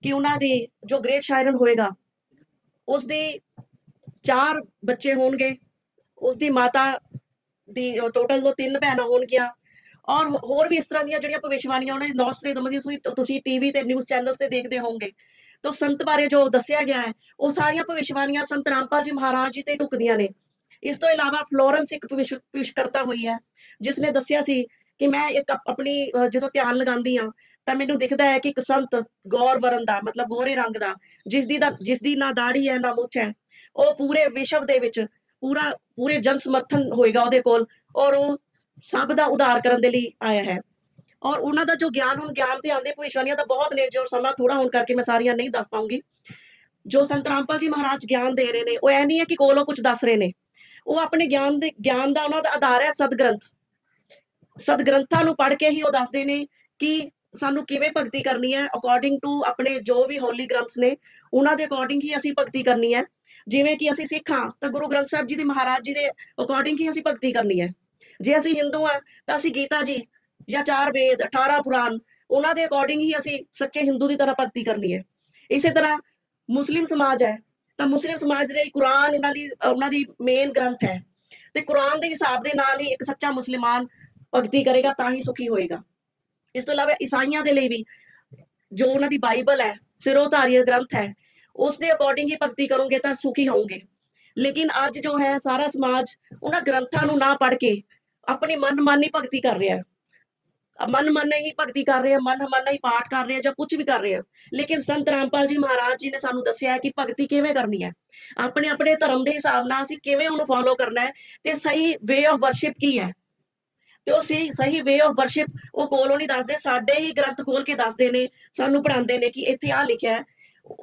ਕਿ ਉਹਨਾਂ ਦੀ ਜੋ ਗ੍ਰੇਟ ਸ਼ਾਇਰਨ ਹੋਏਗਾ ਉਸ ਦੀ 4 ਬੱਚੇ ਹੋਣਗੇ, ਉਸ ਦੀ ਮਾਤਾ ਦੀ ਟੋਟਲ 3 ਭੈਣਾਂ ਹੋਣਗੀਆਂ ਔਰ ਹੋਰ ਵੀ ਇਸ ਤਰ੍ਹਾਂ ਦੀਆਂ ਜਿਹੜੀਆਂ ਭਵਿਸ਼ਵਾਣੀਆਂ ਉਹਨਾਂ ਦੀ ਨੋਸਟਰੇਡਮਸ ਤੁਸੀਂ ਟੀਵੀ ਤੇ ਨਿਊਜ਼ ਚੈਨਲਸ ਤੇ ਦੇਖਦੇ ਹੋਵੋਗੇ। तो संत बारे जो दसिया गया है वो सारिया भविष्यवाणियां संत रामपाल जी महाराज जी ते ढुकदियां ने। इस तो इलावा फ्लोरेंस एक भविष्यकर्ता हुई है जिसने दसिया सी कि मैं एक अपनी जो ध्यान लगांदी हाँ तो मैनू दिखता है कि एक संत गौर वरण दा मतलब गोरे रंग दा जिसदी ना दाढ़ी है ना मुछ है, वो पूरे विश्व दे विच पूरे जन समर्थन होएगा ਉਹਦੇ ਕੋਲ और वो सब दा उद्धार करन दे लई आया है। और उन्होंने जो ज्ञान हम ज्ञान ते आंदे भविष्यवाणियां तो बहुत ने जो समा थोड़ा होने करके मैं सारियां नहीं दस पाऊंगी। ਜੋ ਸੰਤ ਰਾਮਪਾਲ ਜੀ ਮਹਾਰਾਜ ਗਿਆਨ ਦੇ ਰਹੇ ਨੇ, ਉਹ ਇਹ ਨਹੀਂ ਹੈ ਕਿ ਕੋਲੋਂ ਕੁਝ ਦੱਸ ਰਹੇ ਨੇ। ਉਹ ਆਪਣੇ ਗਿਆਨ ਦਾ ਉਹਨਾਂ ਦਾ ਆਧਾਰ ਹੈ ਸਤਗ੍ਰੰਥ। ਸਤਗ੍ਰੰਥਾਂ ਨੂੰ ਪੜ੍ਹ ਕੇ ਹੀ ਉਹ ਦੱਸਦੇ ਨੇ ਕਿ ਸਾਨੂੰ ਕਿਵੇਂ ਭਗਤੀ ਕਰਨੀ ਹੈ। ਅਕੋਰਡਿੰਗ ਟੂ ਆਪਣੇ ਜੋ ਵੀ ਹੋਲੀ ਗ੍ਰੰਥਸ ਨੇ, ਉਹਨਾਂ ਦੇ ਅਕੋਰਡਿੰਗ ਹੀ ਅਸੀਂ ਭਗਤੀ ਕਰਨੀ ਹੈ। ਜਿਵੇਂ ਕਿ ਅਸੀਂ ਸਿੱਖ ਹਾਂ ਤਾਂ ਗੁਰੂ ਗ੍ਰੰਥ ਸਾਹਿਬ ਜੀ ਦੇ ਮਹਾਰਾਜ ਜੀ ਦੇ ਅਕੋਰਡਿੰਗ ਹੀ ਅਸੀਂ ਭਗਤੀ ਕਰਨੀ ਹੈ। ਜੇ ਅਸੀਂ ਹਿੰਦੂ ਹਾਂ ਤਾਂ ਅਸੀਂ ਗੀਤਾ ਜੀ ਜਾਂ 4 ਵੇਦ 18 ਪੁਰਾਣ ਉਹਨਾਂ ਦੇ ਅਕੋਰਡਿੰਗ ਹੀ ਅਸੀਂ ਸੱਚੇ ਹਿੰਦੂ ਦੀ ਤਰ੍ਹਾਂ ਭਗਤੀ ਕਰਨੀ ਹੈ। ਇਸੇ ਤਰ੍ਹਾਂ ਮੁਸਲਿਮ ਸਮਾਜ ਹੈ ਤਾਂ ਮੁਸਲਿਮ ਸਮਾਜ ਦੇ ਕੁਰਾਨ ਉਹਨਾਂ ਦੀ ਮੇਨ ਗ੍ਰੰਥ ਹੈ, ਤੇ ਕੁਰਾਨ ਦੇ ਹਿਸਾਬ ਦੇ ਨਾਲ ਹੀ ਇੱਕ ਸੱਚਾ ਮੁਸਲਮਾਨ ਭਗਤੀ ਕਰੇਗਾ ਤਾਂ ਹੀ ਸੁਖੀ ਹੋਏਗਾ। ਇਸ ਤੋਂ ਇਲਾਵਾ ਈਸਾਈਆਂ ਦੇ ਲਈ ਵੀ ਜੋ ਉਹਨਾਂ ਦੀ ਬਾਈਬਲ ਹੈ, ਸਿਰੋਧਾਰੀ ਗ੍ਰੰਥ ਹੈ, ਉਸ ਦੇ ਅਕੋਰਡਿੰਗ ਹੀ ਭਗਤੀ ਕਰੋਗੇ ਤਾਂ ਸੁਖੀ ਹੋਵੋਗੇ। ਲੇਕਿਨ ਅੱਜ ਜੋ ਹੈ ਸਾਰਾ ਸਮਾਜ ਉਹਨਾਂ ਗ੍ਰੰਥਾਂ ਨੂੰ ਨਾ ਪੜ੍ਹ ਕੇ ਆਪਣੀ ਮਨਮਾਨੀ ਭਗਤੀ ਕਰ ਰਿਹਾ ਹੈ। ਮਨਮਾਨੇ ਹੀ ਭਗਤੀ ਕਰ ਰਹੇ ਆ, ਮਨਮਾਨਾ ਹੀ ਪਾਠ ਕਰ ਰਹੇ ਆ ਜਾਂ ਕੁਝ ਵੀ ਕਰ ਰਹੇ ਆ। ਲੇਕਿਨ ਸੰਤ ਰਾਮਪਾਲ ਜੀ ਮਹਾਰਾਜ ਜੀ ਨੇ ਸਾਨੂੰ ਦੱਸਿਆ ਕਿ ਭਗਤੀ ਕਿਵੇਂ ਕਰਨੀ ਹੈ, ਆਪਣੇ ਆਪਣੇ ਧਰਮ ਦੇ ਹਿਸਾਬ ਨਾਲ ਅਸੀਂ ਕਿਵੇਂ ਉਹਨੂੰ ਫੋਲੋ ਕਰਨਾ ਹੈ, ਤੇ ਸਹੀ ਵੇ ਆਫ ਵਰਸ਼ਿਪ ਕੀ ਹੈ। ਤੇ ਉਹ ਸਹੀ ਵੇ ਆਫ ਵਰਸ਼ਿਪ ਉਹ ਕੋਲੋਂ ਨਹੀਂ ਦੱਸਦੇ, ਸਾਡੇ ਹੀ ਗ੍ਰੰਥ ਖੋਲ ਕੇ ਦੱਸਦੇ ਨੇ, ਸਾਨੂੰ ਪੜ੍ਹਾਉਂਦੇ ਨੇ ਕਿ ਇੱਥੇ ਆ ਲਿਖਿਆ ਹੈ,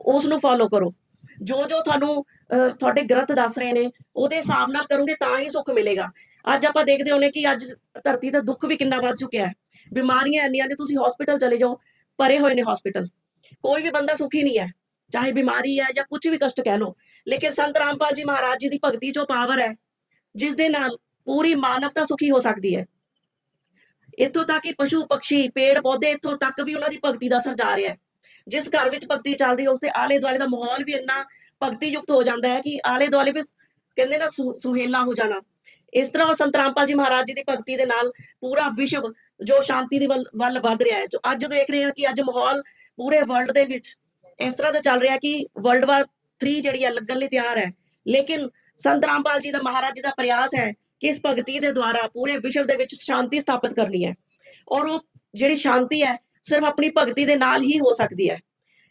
ਉਸ ਨੂੰ ਫੋਲੋ ਕਰੋ। ਜੋ ਤੁਹਾਨੂੰ ਤੁਹਾਡੇ ਗ੍ਰੰਥ ਦੱਸ ਰਹੇ ਨੇ ਉਹਦੇ ਹਿਸਾਬ ਨਾਲ ਕਰੋਗੇ ਤਾਂ ਹੀ ਸੁੱਖ ਮਿਲੇਗਾ। ਅੱਜ ਆਪਾਂ ਦੇਖਦੇ ਹੋਣੇ ਕਿ ਅੱਜ ਧਰਤੀ ਤੇ ਦੁੱਖ ਵੀ ਕਿੰਨਾ ਵੱਧ ਚੁੱਕਿਆ ਹੈ, ਬਿਮਾਰੀਆਂ ਇੰਨੀਆਂ ਨੇ, ਤੁਸੀਂ ਹਸਪੀਟਲ ਚਲੇ ਜਾਓ, ਭਰੇ ਹੋਏ ਨੇ ਹਸਪੀਟਲ, ਕੋਈ ਵੀ ਬੰਦਾ ਸੁਖੀ ਨਹੀਂ ਹੈ, ਚਾਹੇ ਬਿਮਾਰੀ ਹੈ ਜਾਂ ਕੁਝ ਵੀ ਕਸ਼ਟ ਕਹਿ ਲਓ। ਲੇਕਿਨ ਸੰਤ ਰਾਮਪਾਲ ਜੀ ਮਹਾਰਾਜ ਜੀ ਦੀ ਭਗਤੀ ਜੋ ਪਾਵਰ ਹੈ, ਜਿਸ ਦੇ ਨਾਲ ਪੂਰੀ ਮਾਨਵਤਾ ਸੁਖੀ ਹੋ ਸਕਦੀ ਹੈ। ਇੱਥੋਂ ਤੱਕ ਕਿ ਪਸ਼ੂ ਪੰਛੀ ਪੇੜ ਪੌਦੇ ਇੱਥੋਂ ਤੱਕ ਵੀ ਉਹਨਾਂ ਦੀ ਭਗਤੀ ਦਾ ਅਸਰ ਜਾ ਰਿਹਾ ਹੈ। ਜਿਸ ਘਰ ਵਿੱਚ ਭਗਤੀ ਚੱਲ ਰਹੀ ਹੈ ਉਸ ਦੇ ਆਲੇ ਦੁਆਲੇ ਦਾ ਮਾਹੌਲ ਵੀ ਇੰਨਾ ਭਗਤੀ ਯੁਕਤ ਹੋ ਜਾਂਦਾ ਹੈ ਕਿ ਆਲੇ ਦੁਆਲੇ ਵੀ ਕਹਿੰਦੇ ਨਾ ਸੁਹੇਲਾ ਹੋ ਜਾਣਾ। ਇਸ ਤਰ੍ਹਾਂ ਸੰਤ ਰਾਮਪਾਲ ਜੀ ਮਹਾਰਾਜ ਜੀ ਦੀ ਭਗਤੀ ਦੇ ਨਾਲ ਪੂਰਾ ਵਿਸ਼ਵ ਜੋ ਸ਼ਾਂਤੀ ਦੀ ਵੱਲ ਵੱਧ ਰਿਹਾ ਹੈ। ਜੋ ਅੱਜ ਦੇਖ ਰਹੇ ਹਾਂ ਕਿ ਅੱਜ ਮਾਹੌਲ ਪੂਰੇ ਵਰਲਡ ਦੇ ਵਿੱਚ ਇਸ ਤਰ੍ਹਾਂ ਦਾ ਚੱਲ ਰਿਹਾ ਕਿ ਵਰਲਡ ਵਾਰ 3 ਜਿਹੜੀ ਹੈ ਲੱਗਣ ਲਈ ਤਿਆਰ ਹੈ। ਲੇਕਿਨ ਸੰਤ ਰਾਮਪਾਲ ਜੀ ਦਾ ਮਹਾਰਾਜ ਜੀ ਦਾ ਪ੍ਰਯਾਸ ਹੈ ਕਿ ਇਸ ਭਗਤੀ ਦੇ ਦੁਆਰਾ ਪੂਰੇ ਵਿਸ਼ਵ ਦੇ ਵਿੱਚ ਸ਼ਾਂਤੀ ਸਥਾਪਿਤ ਕਰਨੀ ਹੈ, ਔਰ ਉਹ ਜਿਹੜੀ ਸ਼ਾਂਤੀ ਹੈ ਸਿਰਫ ਆਪਣੀ ਭਗਤੀ ਦੇ ਨਾਲ ਹੀ ਹੋ ਸਕਦੀ ਹੈ,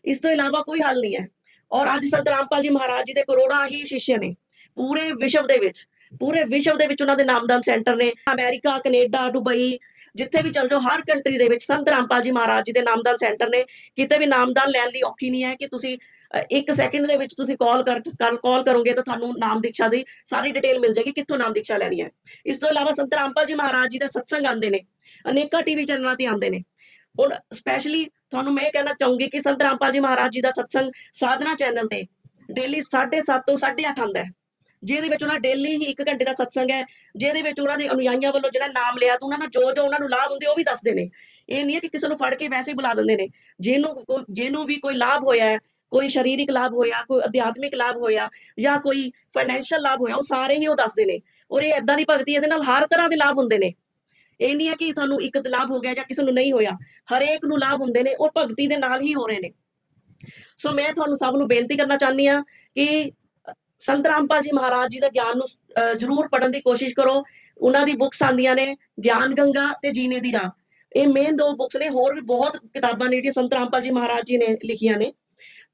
ਇਸ ਤੋਂ ਇਲਾਵਾ ਕੋਈ ਹੱਲ ਨਹੀਂ ਹੈ। ਔਰ ਅੱਜ ਸੰਤ ਰਾਮਪਾਲ ਜੀ ਮਹਾਰਾਜ ਜੀ ਦੇ ਕਰੋੜਾਂ ਹੀ ਸ਼ਿष्य ਨੇ ਪੂਰੇ ਵਿਸ਼ਵ ਦੇ ਵਿੱਚ ਉਹਨਾਂ ਦੇ ਨਾਮਦਾਨ ਸੈਂਟਰ ਨੇ। ਅਮਰੀਕਾ, ਕੈਨੇਡਾ, ਦੁਬਈ, ਜਿੱਥੇ ਵੀ ਚਲ ਜਾਓ, ਹਰ ਕੰਟਰੀ ਦੇ ਵਿੱਚ ਸੰਤ ਰਾਮਪਾਲ ਜੀ ਮਹਾਰਾਜ ਜੀ ਦੇ ਨਾਮਦਾਨ ਸੈਂਟਰ ਨੇ। ਕਿਤੇ ਵੀ ਨਾਮਦਾਨ ਲੈਣ ਲਈ ਔਖੀ ਨਹੀਂ ਹੈ ਕਿ ਤੁਸੀਂ 1 ਸੈਕਿੰਡ ਦੇ ਵਿੱਚ ਤੁਸੀਂ ਕਾਲ ਕਰੋਗੇ ਤਾਂ ਤੁਹਾਨੂੰ ਨਾਮ ਦੀਕਸ਼ਾ ਦੀ ਸਾਰੀ ਡਿਟੇਲ ਮਿਲ ਜਾਏਗੀ, ਕਿੱਥੋਂ ਨਾਮ ਦੀਕਸ਼ਾ ਲੈਣੀ ਹੈ। ਇਸ ਤੋਂ ਇਲਾਵਾ ਸੰਤ ਰਾਮਪਾਲ ਜੀ ਮਹਾਰਾਜ ਜੀ ਦੇ ਸਤਸੰਗ ਆਉਂਦੇ ਨੇ, ਅਨੇਕਾਂ ਟੀਵੀ ਚੈਨਲਾਂ ਤੇ ਆਉਂਦੇ ਨੇ। ਹੁਣ ਸਪੈਸ਼ਲੀ ਤੁਹਾਨੂੰ ਮੈਂ ਇਹ ਕਹਿਣਾ ਚਾਹੂੰਗੀ ਕਿ ਸੰਤ ਰਾਮਪਾਲ ਜੀ ਮਹਾਰਾਜ ਜੀ ਦਾ ਸਤਸੰਗ ਸਾਧਨਾ ਚੈਨਲ ਤੇ ਡੇਲੀ 7:30 ਤੋਂ 8:30 ਆਉਂਦਾ ਹੈ, ਜਿਹਦੇ ਵਿੱਚ ਉਹਨਾਂ ਡੇਲੀ ਹੀ 1 ਘੰਟੇ ਦਾ ਸਤਸੰਗ ਹੈ, ਜਿਹਦੇ ਵਿੱਚ ਉਹਨਾਂ ਦੇ ਅਨੁਯਾਈਆਂ ਵੱਲੋਂ ਜਿਹੜਾ ਨਾਮ ਲਿਆ ਤਾਂ ਉਹਨਾਂ ਨਾਲ ਜੋ ਉਹਨਾਂ ਨੂੰ ਲਾਭ ਹੁੰਦੇ ਉਹ ਵੀ ਦੱਸਦੇ ਨੇ। ਇਹ ਨਹੀਂ ਹੈ ਕਿ ਕਿਸੇ ਨੂੰ ਫੜ ਕੇ ਵੈਸੇ ਹੀ ਬੁਲਾ ਦਿੰਦੇ ਨੇ। ਜਿਹਨੂੰ ਵੀ ਕੋਈ ਲਾਭ ਹੋਇਆ ਹੈ, ਕੋਈ ਸਰੀਰਕ ਲਾਭ ਹੋਇਆ, ਕੋਈ ਅਧਿਆਤਮਿਕ ਲਾਭ ਹੋਇਆ ਜਾਂ ਕੋਈ ਫਾਈਨੈਂਸ਼ੀਅਲ ਲਾਭ ਹੋਇਆ, ਉਹ ਸਾਰੇ ਹੀ ਉਹ ਦੱਸਦੇ ਨੇ। ਔਰ ਇਹ ਏਦਾਂ ਦੀ ਭਗਤੀ, ਇਹਦੇ ਨਾਲ ਹਰ ਤਰ੍ਹਾਂ ਦੇ ਲਾਭ ਹੁੰਦੇ ਨੇ। ਇਹ ਨਹੀਂ ਹੈ ਕਿ ਤੁਹਾਨੂੰ ਇੱਕ ਲਾਭ ਹੋ ਗਿਆ ਜਾਂ ਕਿਸੇ ਨੂੰ ਨਹੀਂ ਹੋਇਆ, ਹਰੇਕ ਨੂੰ ਲਾਭ ਹੁੰਦੇ ਨੇ, ਉਹ ਭਗਤੀ ਦੇ ਨਾਲ ਹੀ ਹੋ ਰਹੇ ਨੇ। ਸੋ ਮੈਂ ਤੁਹਾਨੂੰ ਸਭ ਨੂੰ ਬੇਨਤੀ ਕਰਨਾ ਚਾਹੁੰਦੀ ਹਾਂ ਕਿ ਸੰਤ ਰਾਮਪਾਲ ਜੀ ਮਹਾਰਾਜ ਜੀ ਦਾ ਗਿਆਨ ਨੂੰ ਜ਼ਰੂਰ ਪੜ੍ਹਨ ਦੀ ਕੋਸ਼ਿਸ਼ ਕਰੋ। ਉਹਨਾਂ ਦੀ ਬੁੱਕਸ ਆਉਂਦੀਆਂ ਨੇ, ਗਿਆਨ ਗੰਗਾ ਤੇ ਜੀਨੇ ਦੀ ਰਾਹ, ਇਹ ਮੇਨ 2 ਬੁੱਕਸ ਨੇ। ਹੋਰ ਵੀ ਬਹੁਤ ਕਿਤਾਬਾਂ ਨੇ ਜਿਹੜੀਆਂ ਸੰਤ ਰਾਮਪਾਲ ਜੀ ਮਹਾਰਾਜ ਜੀ ਨੇ ਲਿਖੀਆਂ ਨੇ,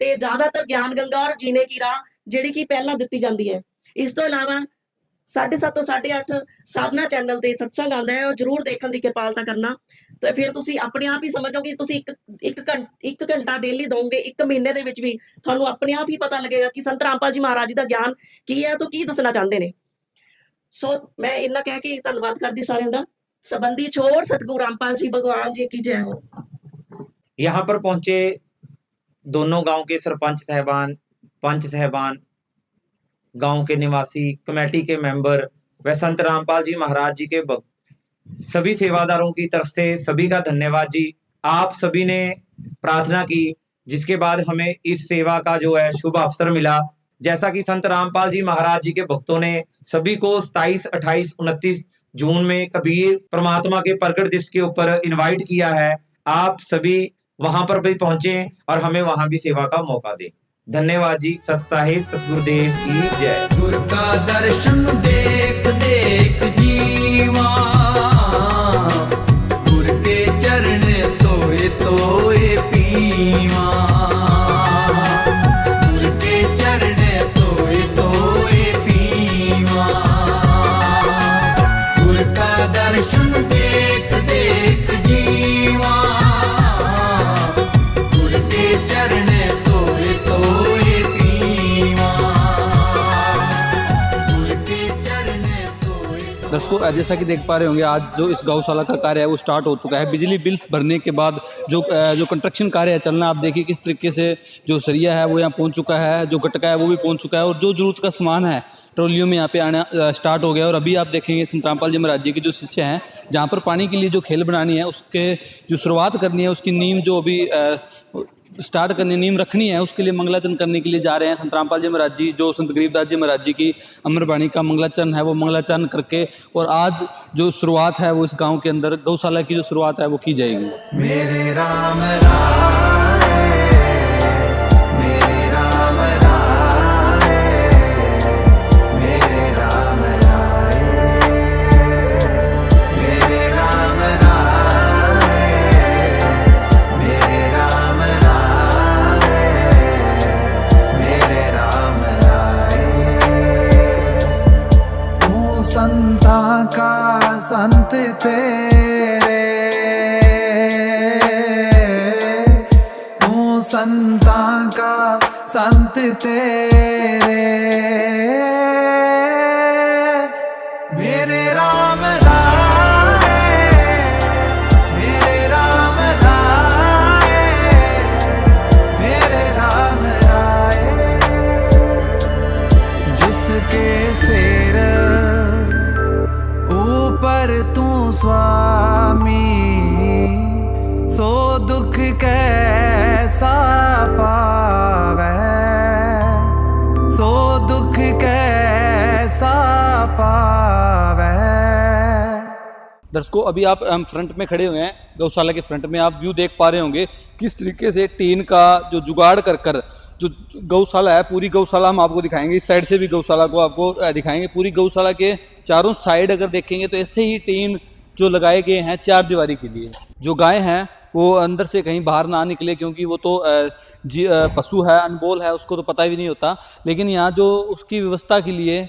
ਤੇ ਜ਼ਿਆਦਾਤਰ ਗਿਆਨ ਗੰਗਾ ਔਰ ਜੀਨੇ ਕੀ ਰਾਹ ਜਿਹੜੀ ਕਿ ਪਹਿਲਾਂ ਦਿੱਤੀ ਜਾਂਦੀ ਹੈ। ਇਸ ਤੋਂ ਇਲਾਵਾ 7:30 ਤੋਂ 8:30 ਸਾਧਨਾ ਚੈਨਲ ਤੇ ਸਤਸੰਗ ਆਉਂਦਾ ਹੈ, ਉਹ ਜ਼ਰੂਰ ਦੇਖਣ ਦੀ ਕਿਰਪਾਲਤਾ ਕਰਨਾ। ਤੇ ਫਿਰ ਤੁਸੀਂ ਆਪਣੇ ਆਪ ਹੀ ਸਮਝੋਗੇ, ਤੁਸੀਂ ਇੱਕ ਘੰਟਾ ਡੇਲੀ ਦੋਗੇ, 1 ਮਹੀਨੇ ਦੇ ਵਿੱਚ ਵੀ ਤੁਹਾਨੂੰ ਆਪਣੇ ਆਪ ਹੀ ਪਤਾ ਲੱਗੇਗਾ ਕਿ ਸੰਤ ਰਾਮਪਾਲ ਜੀ ਮਹਾਰਾਜ ਜੀ ਦਾ ਗਿਆਨ ਕੀ ਹੈ, ਤੋਂ ਕੀ ਦੱਸਣਾ ਚਾਹੁੰਦੇ ਨੇ। ਸੋ ਮੈਂ ਇੰਨਾ ਕਹਿ ਕੇ ਧੰਨਵਾਦ ਕਰਦੀ सारे ਦਾ। सबंधी छोड़ सतगुरु रामपाल जी भगवान जी की जय हो। यहाँ पर पहुंचे दोनों गांव के सरपंच साहबान, पंच साहबान, गांव के निवासी, कमेटी के मेंबर व संत रामपाल जी महाराज जी के भक्त, सभी सेवादारों की तरफ से सभी का धन्यवाद जी। आप सभी ने प्रार्थना की, जिसके बाद हमें इस सेवा का जो है शुभ अवसर मिला। जैसा कि संत रामपाल जी महाराज जी के भक्तों ने सभी को 27, 28, 29 जून में कबीर परमात्मा के प्रकट दिवस के ऊपर इनवाइट किया है। आप सभी वहां पर भी पहुंचे और हमें वहां भी सेवा का मौका दे। धन्यवाद जी। सत साहिब सतगुरुदेव की जय। गुर का दर्शन देख देख जीवा, गुर के चरण तोए तोए पीवा, गुर के चरण तोए तोए पीवा, गुर का दर्शन देख देख जीवा, गुर के चरण तोए तोए पीवा। दर्शकों जैसा कि देख पा रहे होंगे, आज जो इस गौशाला का कार्य है वो स्टार्ट हो चुका है। बिजली बिल्स भरने के बाद जो कंस्ट्रक्शन कार्य है चलना, आप देखिए किस तरीके से जो सरिया है वो यहाँ पहुँच चुका है, जो गटका है वो भी पहुँच चुका है और जो जरूरत का सामान है ट्रॉलियों में यहाँ पे आना स्टार्ट हो गया। और अभी आप देखेंगे संत रामपाल जी महाराज जी के जो शिष्य हैं, जहाँ पर पानी के लिए जो खेल बनानी है उसके जो शुरुआत करनी है, उसकी नींव जो अभी स्टार्ट करनी, नींव रखनी है, उसके लिए मंगलाचरण करने के लिए जा रहे हैं संत रामपाल जी महाराज जी। जो संत गरीबदास जी महाराज जी की अमरबाणी का मंगलाचरण है वो मंगलाचरण करके, और आज जो शुरुआत है वो इस गांव के अंदर गौशाला की जो शुरुआत है वो की जाएगी। मेरे राम राय, मेरे राम राय, मेरे राम राय, मेरे राम राय, मेरे राम राय, मेरे राम राय। तू संता का संत तेरे, संता का संत तेरे, मेरे राम राय, मेरे राम राय, मेरे राम राय। जिसके सिर ऊपर तू स्वामी, सो दुख कैसा पावे, सो दुख कैसा पावे। दर्शकों अभी आप फ्रंट में खड़े हुए हैं, गौशाला के फ्रंट में आप व्यू देख पा रहे होंगे किस तरीके से टीन का जो जुगाड़ कर जो गौशाला है, पूरी गौशाला हम आपको दिखाएंगे। इस साइड से भी गौशाला को आपको दिखाएंगे। पूरी गौशाला के चारों साइड अगर देखेंगे तो ऐसे ही टीन जो लगाए गए हैं चार दीवारी के लिए। जो गाय हैं वो अंदर से कहीं बाहर ना निकले, क्योंकि वो तो पशु है, अनबोल है, उसको तो पता भी नहीं होता। लेकिन यहाँ जो उसकी व्यवस्था के लिए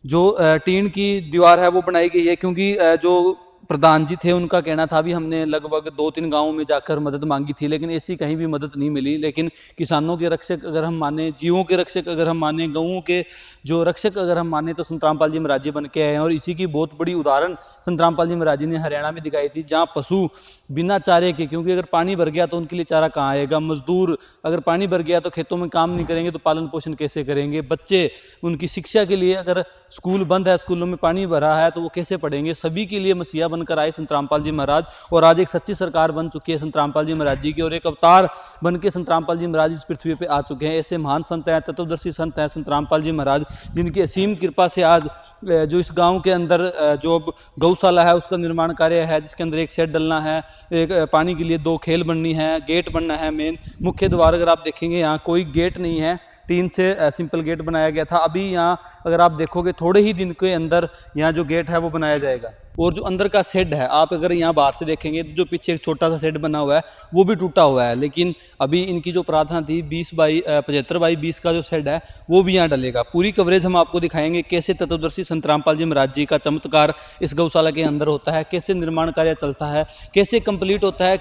जो टीन की दीवार है वो बनाई गई है, क्योंकि जो प्रधान जी थे उनका कहना था, भी हमने लगभग 2-3 गांवों में जाकर मदद मांगी थी, लेकिन ऐसी कहीं भी मदद नहीं मिली। लेकिन किसानों के रक्षक अगर हम माने, जीवों के रक्षक अगर हम माने, गऊओं के जो रक्षक अगर हम माने, तो संत रामपाल जी महाराज जी बन के आए हैं। और इसी की बहुत बड़ी उदाहरण संत रामपाल जी महाराज जी ने हरियाणा में दिखाई थी, जहाँ पशु बिना चारे के, क्योंकि अगर पानी भर गया तो उनके लिए चारा कहाँ आएगा, मजदूर अगर पानी भर गया तो खेतों में काम नहीं करेंगे तो पालन पोषण कैसे करेंगे, बच्चे उनकी शिक्षा के लिए अगर स्कूल बंद है, स्कूलों में पानी भरा है तो वो कैसे पढ़ेंगे। सभी के लिए मसीहा बनकर आए संत रामपाल जी महाराज, और आज एक सच्ची सरकार बन चुकी है संत रामपाल जी महाराज जी की, और एक अवतार बन के संत रामपाल जी महाराज इस पृथ्वी पे आ चुके हैं। ऐसे महान संत हैं, तत्वदर्शी संत हैं संत रामपाल जी महाराज, जिनकी असीम कृपा से आज जो इस गाँव के अंदर जो गौशाला है उसका निर्माण कार्य है, जिसके अंदर एक शेड डलना है, एक पानी के लिए 2 खेल बननी है, गेट बनना है। मेन मुख्य द्वार अगर आप देखेंगे यहाँ कोई गेट नहीं है, टीन से सिंपल गेट बनाया गया था। अभी यहाँ अगर आप देखोगे थोड़े ही दिन के अंदर यहाँ जो गेट है वो बनाया जाएगा। और जो अंदर का शेड है, आप अगर यहाँ बाहर से देखेंगे तो जो पीछे एक छोटा सा शेड बना हुआ है वो भी टूटा हुआ है। लेकिन अभी इनकी जो प्रार्थना थी 75x20 का जो शेड है वो भी यहाँ डलेगा। पूरी कवरेज हम आपको दिखाएंगे, कैसे तत्वदर्शी संत रामपाल जी महाराज जी का चमत्कार इस गौशाला के अंदर होता है, कैसे निर्माण कार्य चलता है, कैसे कंप्लीट होता है,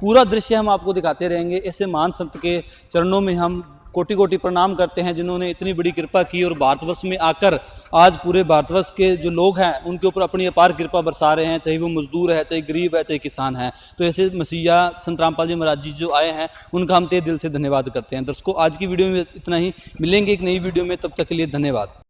पूरा दृश्य हम आपको दिखाते रहेंगे। ऐसे महान संत के चरणों में हम कोटि कोटि प्रणाम करते हैं, जिन्होंने इतनी बड़ी कृपा की और भारतवर्ष में आकर आज पूरे भारतवर्ष के जो लोग हैं उनके ऊपर अपनी अपार कृपा बरसा रहे हैं, चाहे वो मजदूर है, चाहे गरीब है, चाहे किसान है। तो ऐसे मसीहा संत रामपाल जी महाराज जी जो आए हैं उनका हम तहे दिल से धन्यवाद करते हैं। दर्शकों आज की वीडियो में इतना ही, मिलेंगे एक नई वीडियो में, तब तक के लिए धन्यवाद।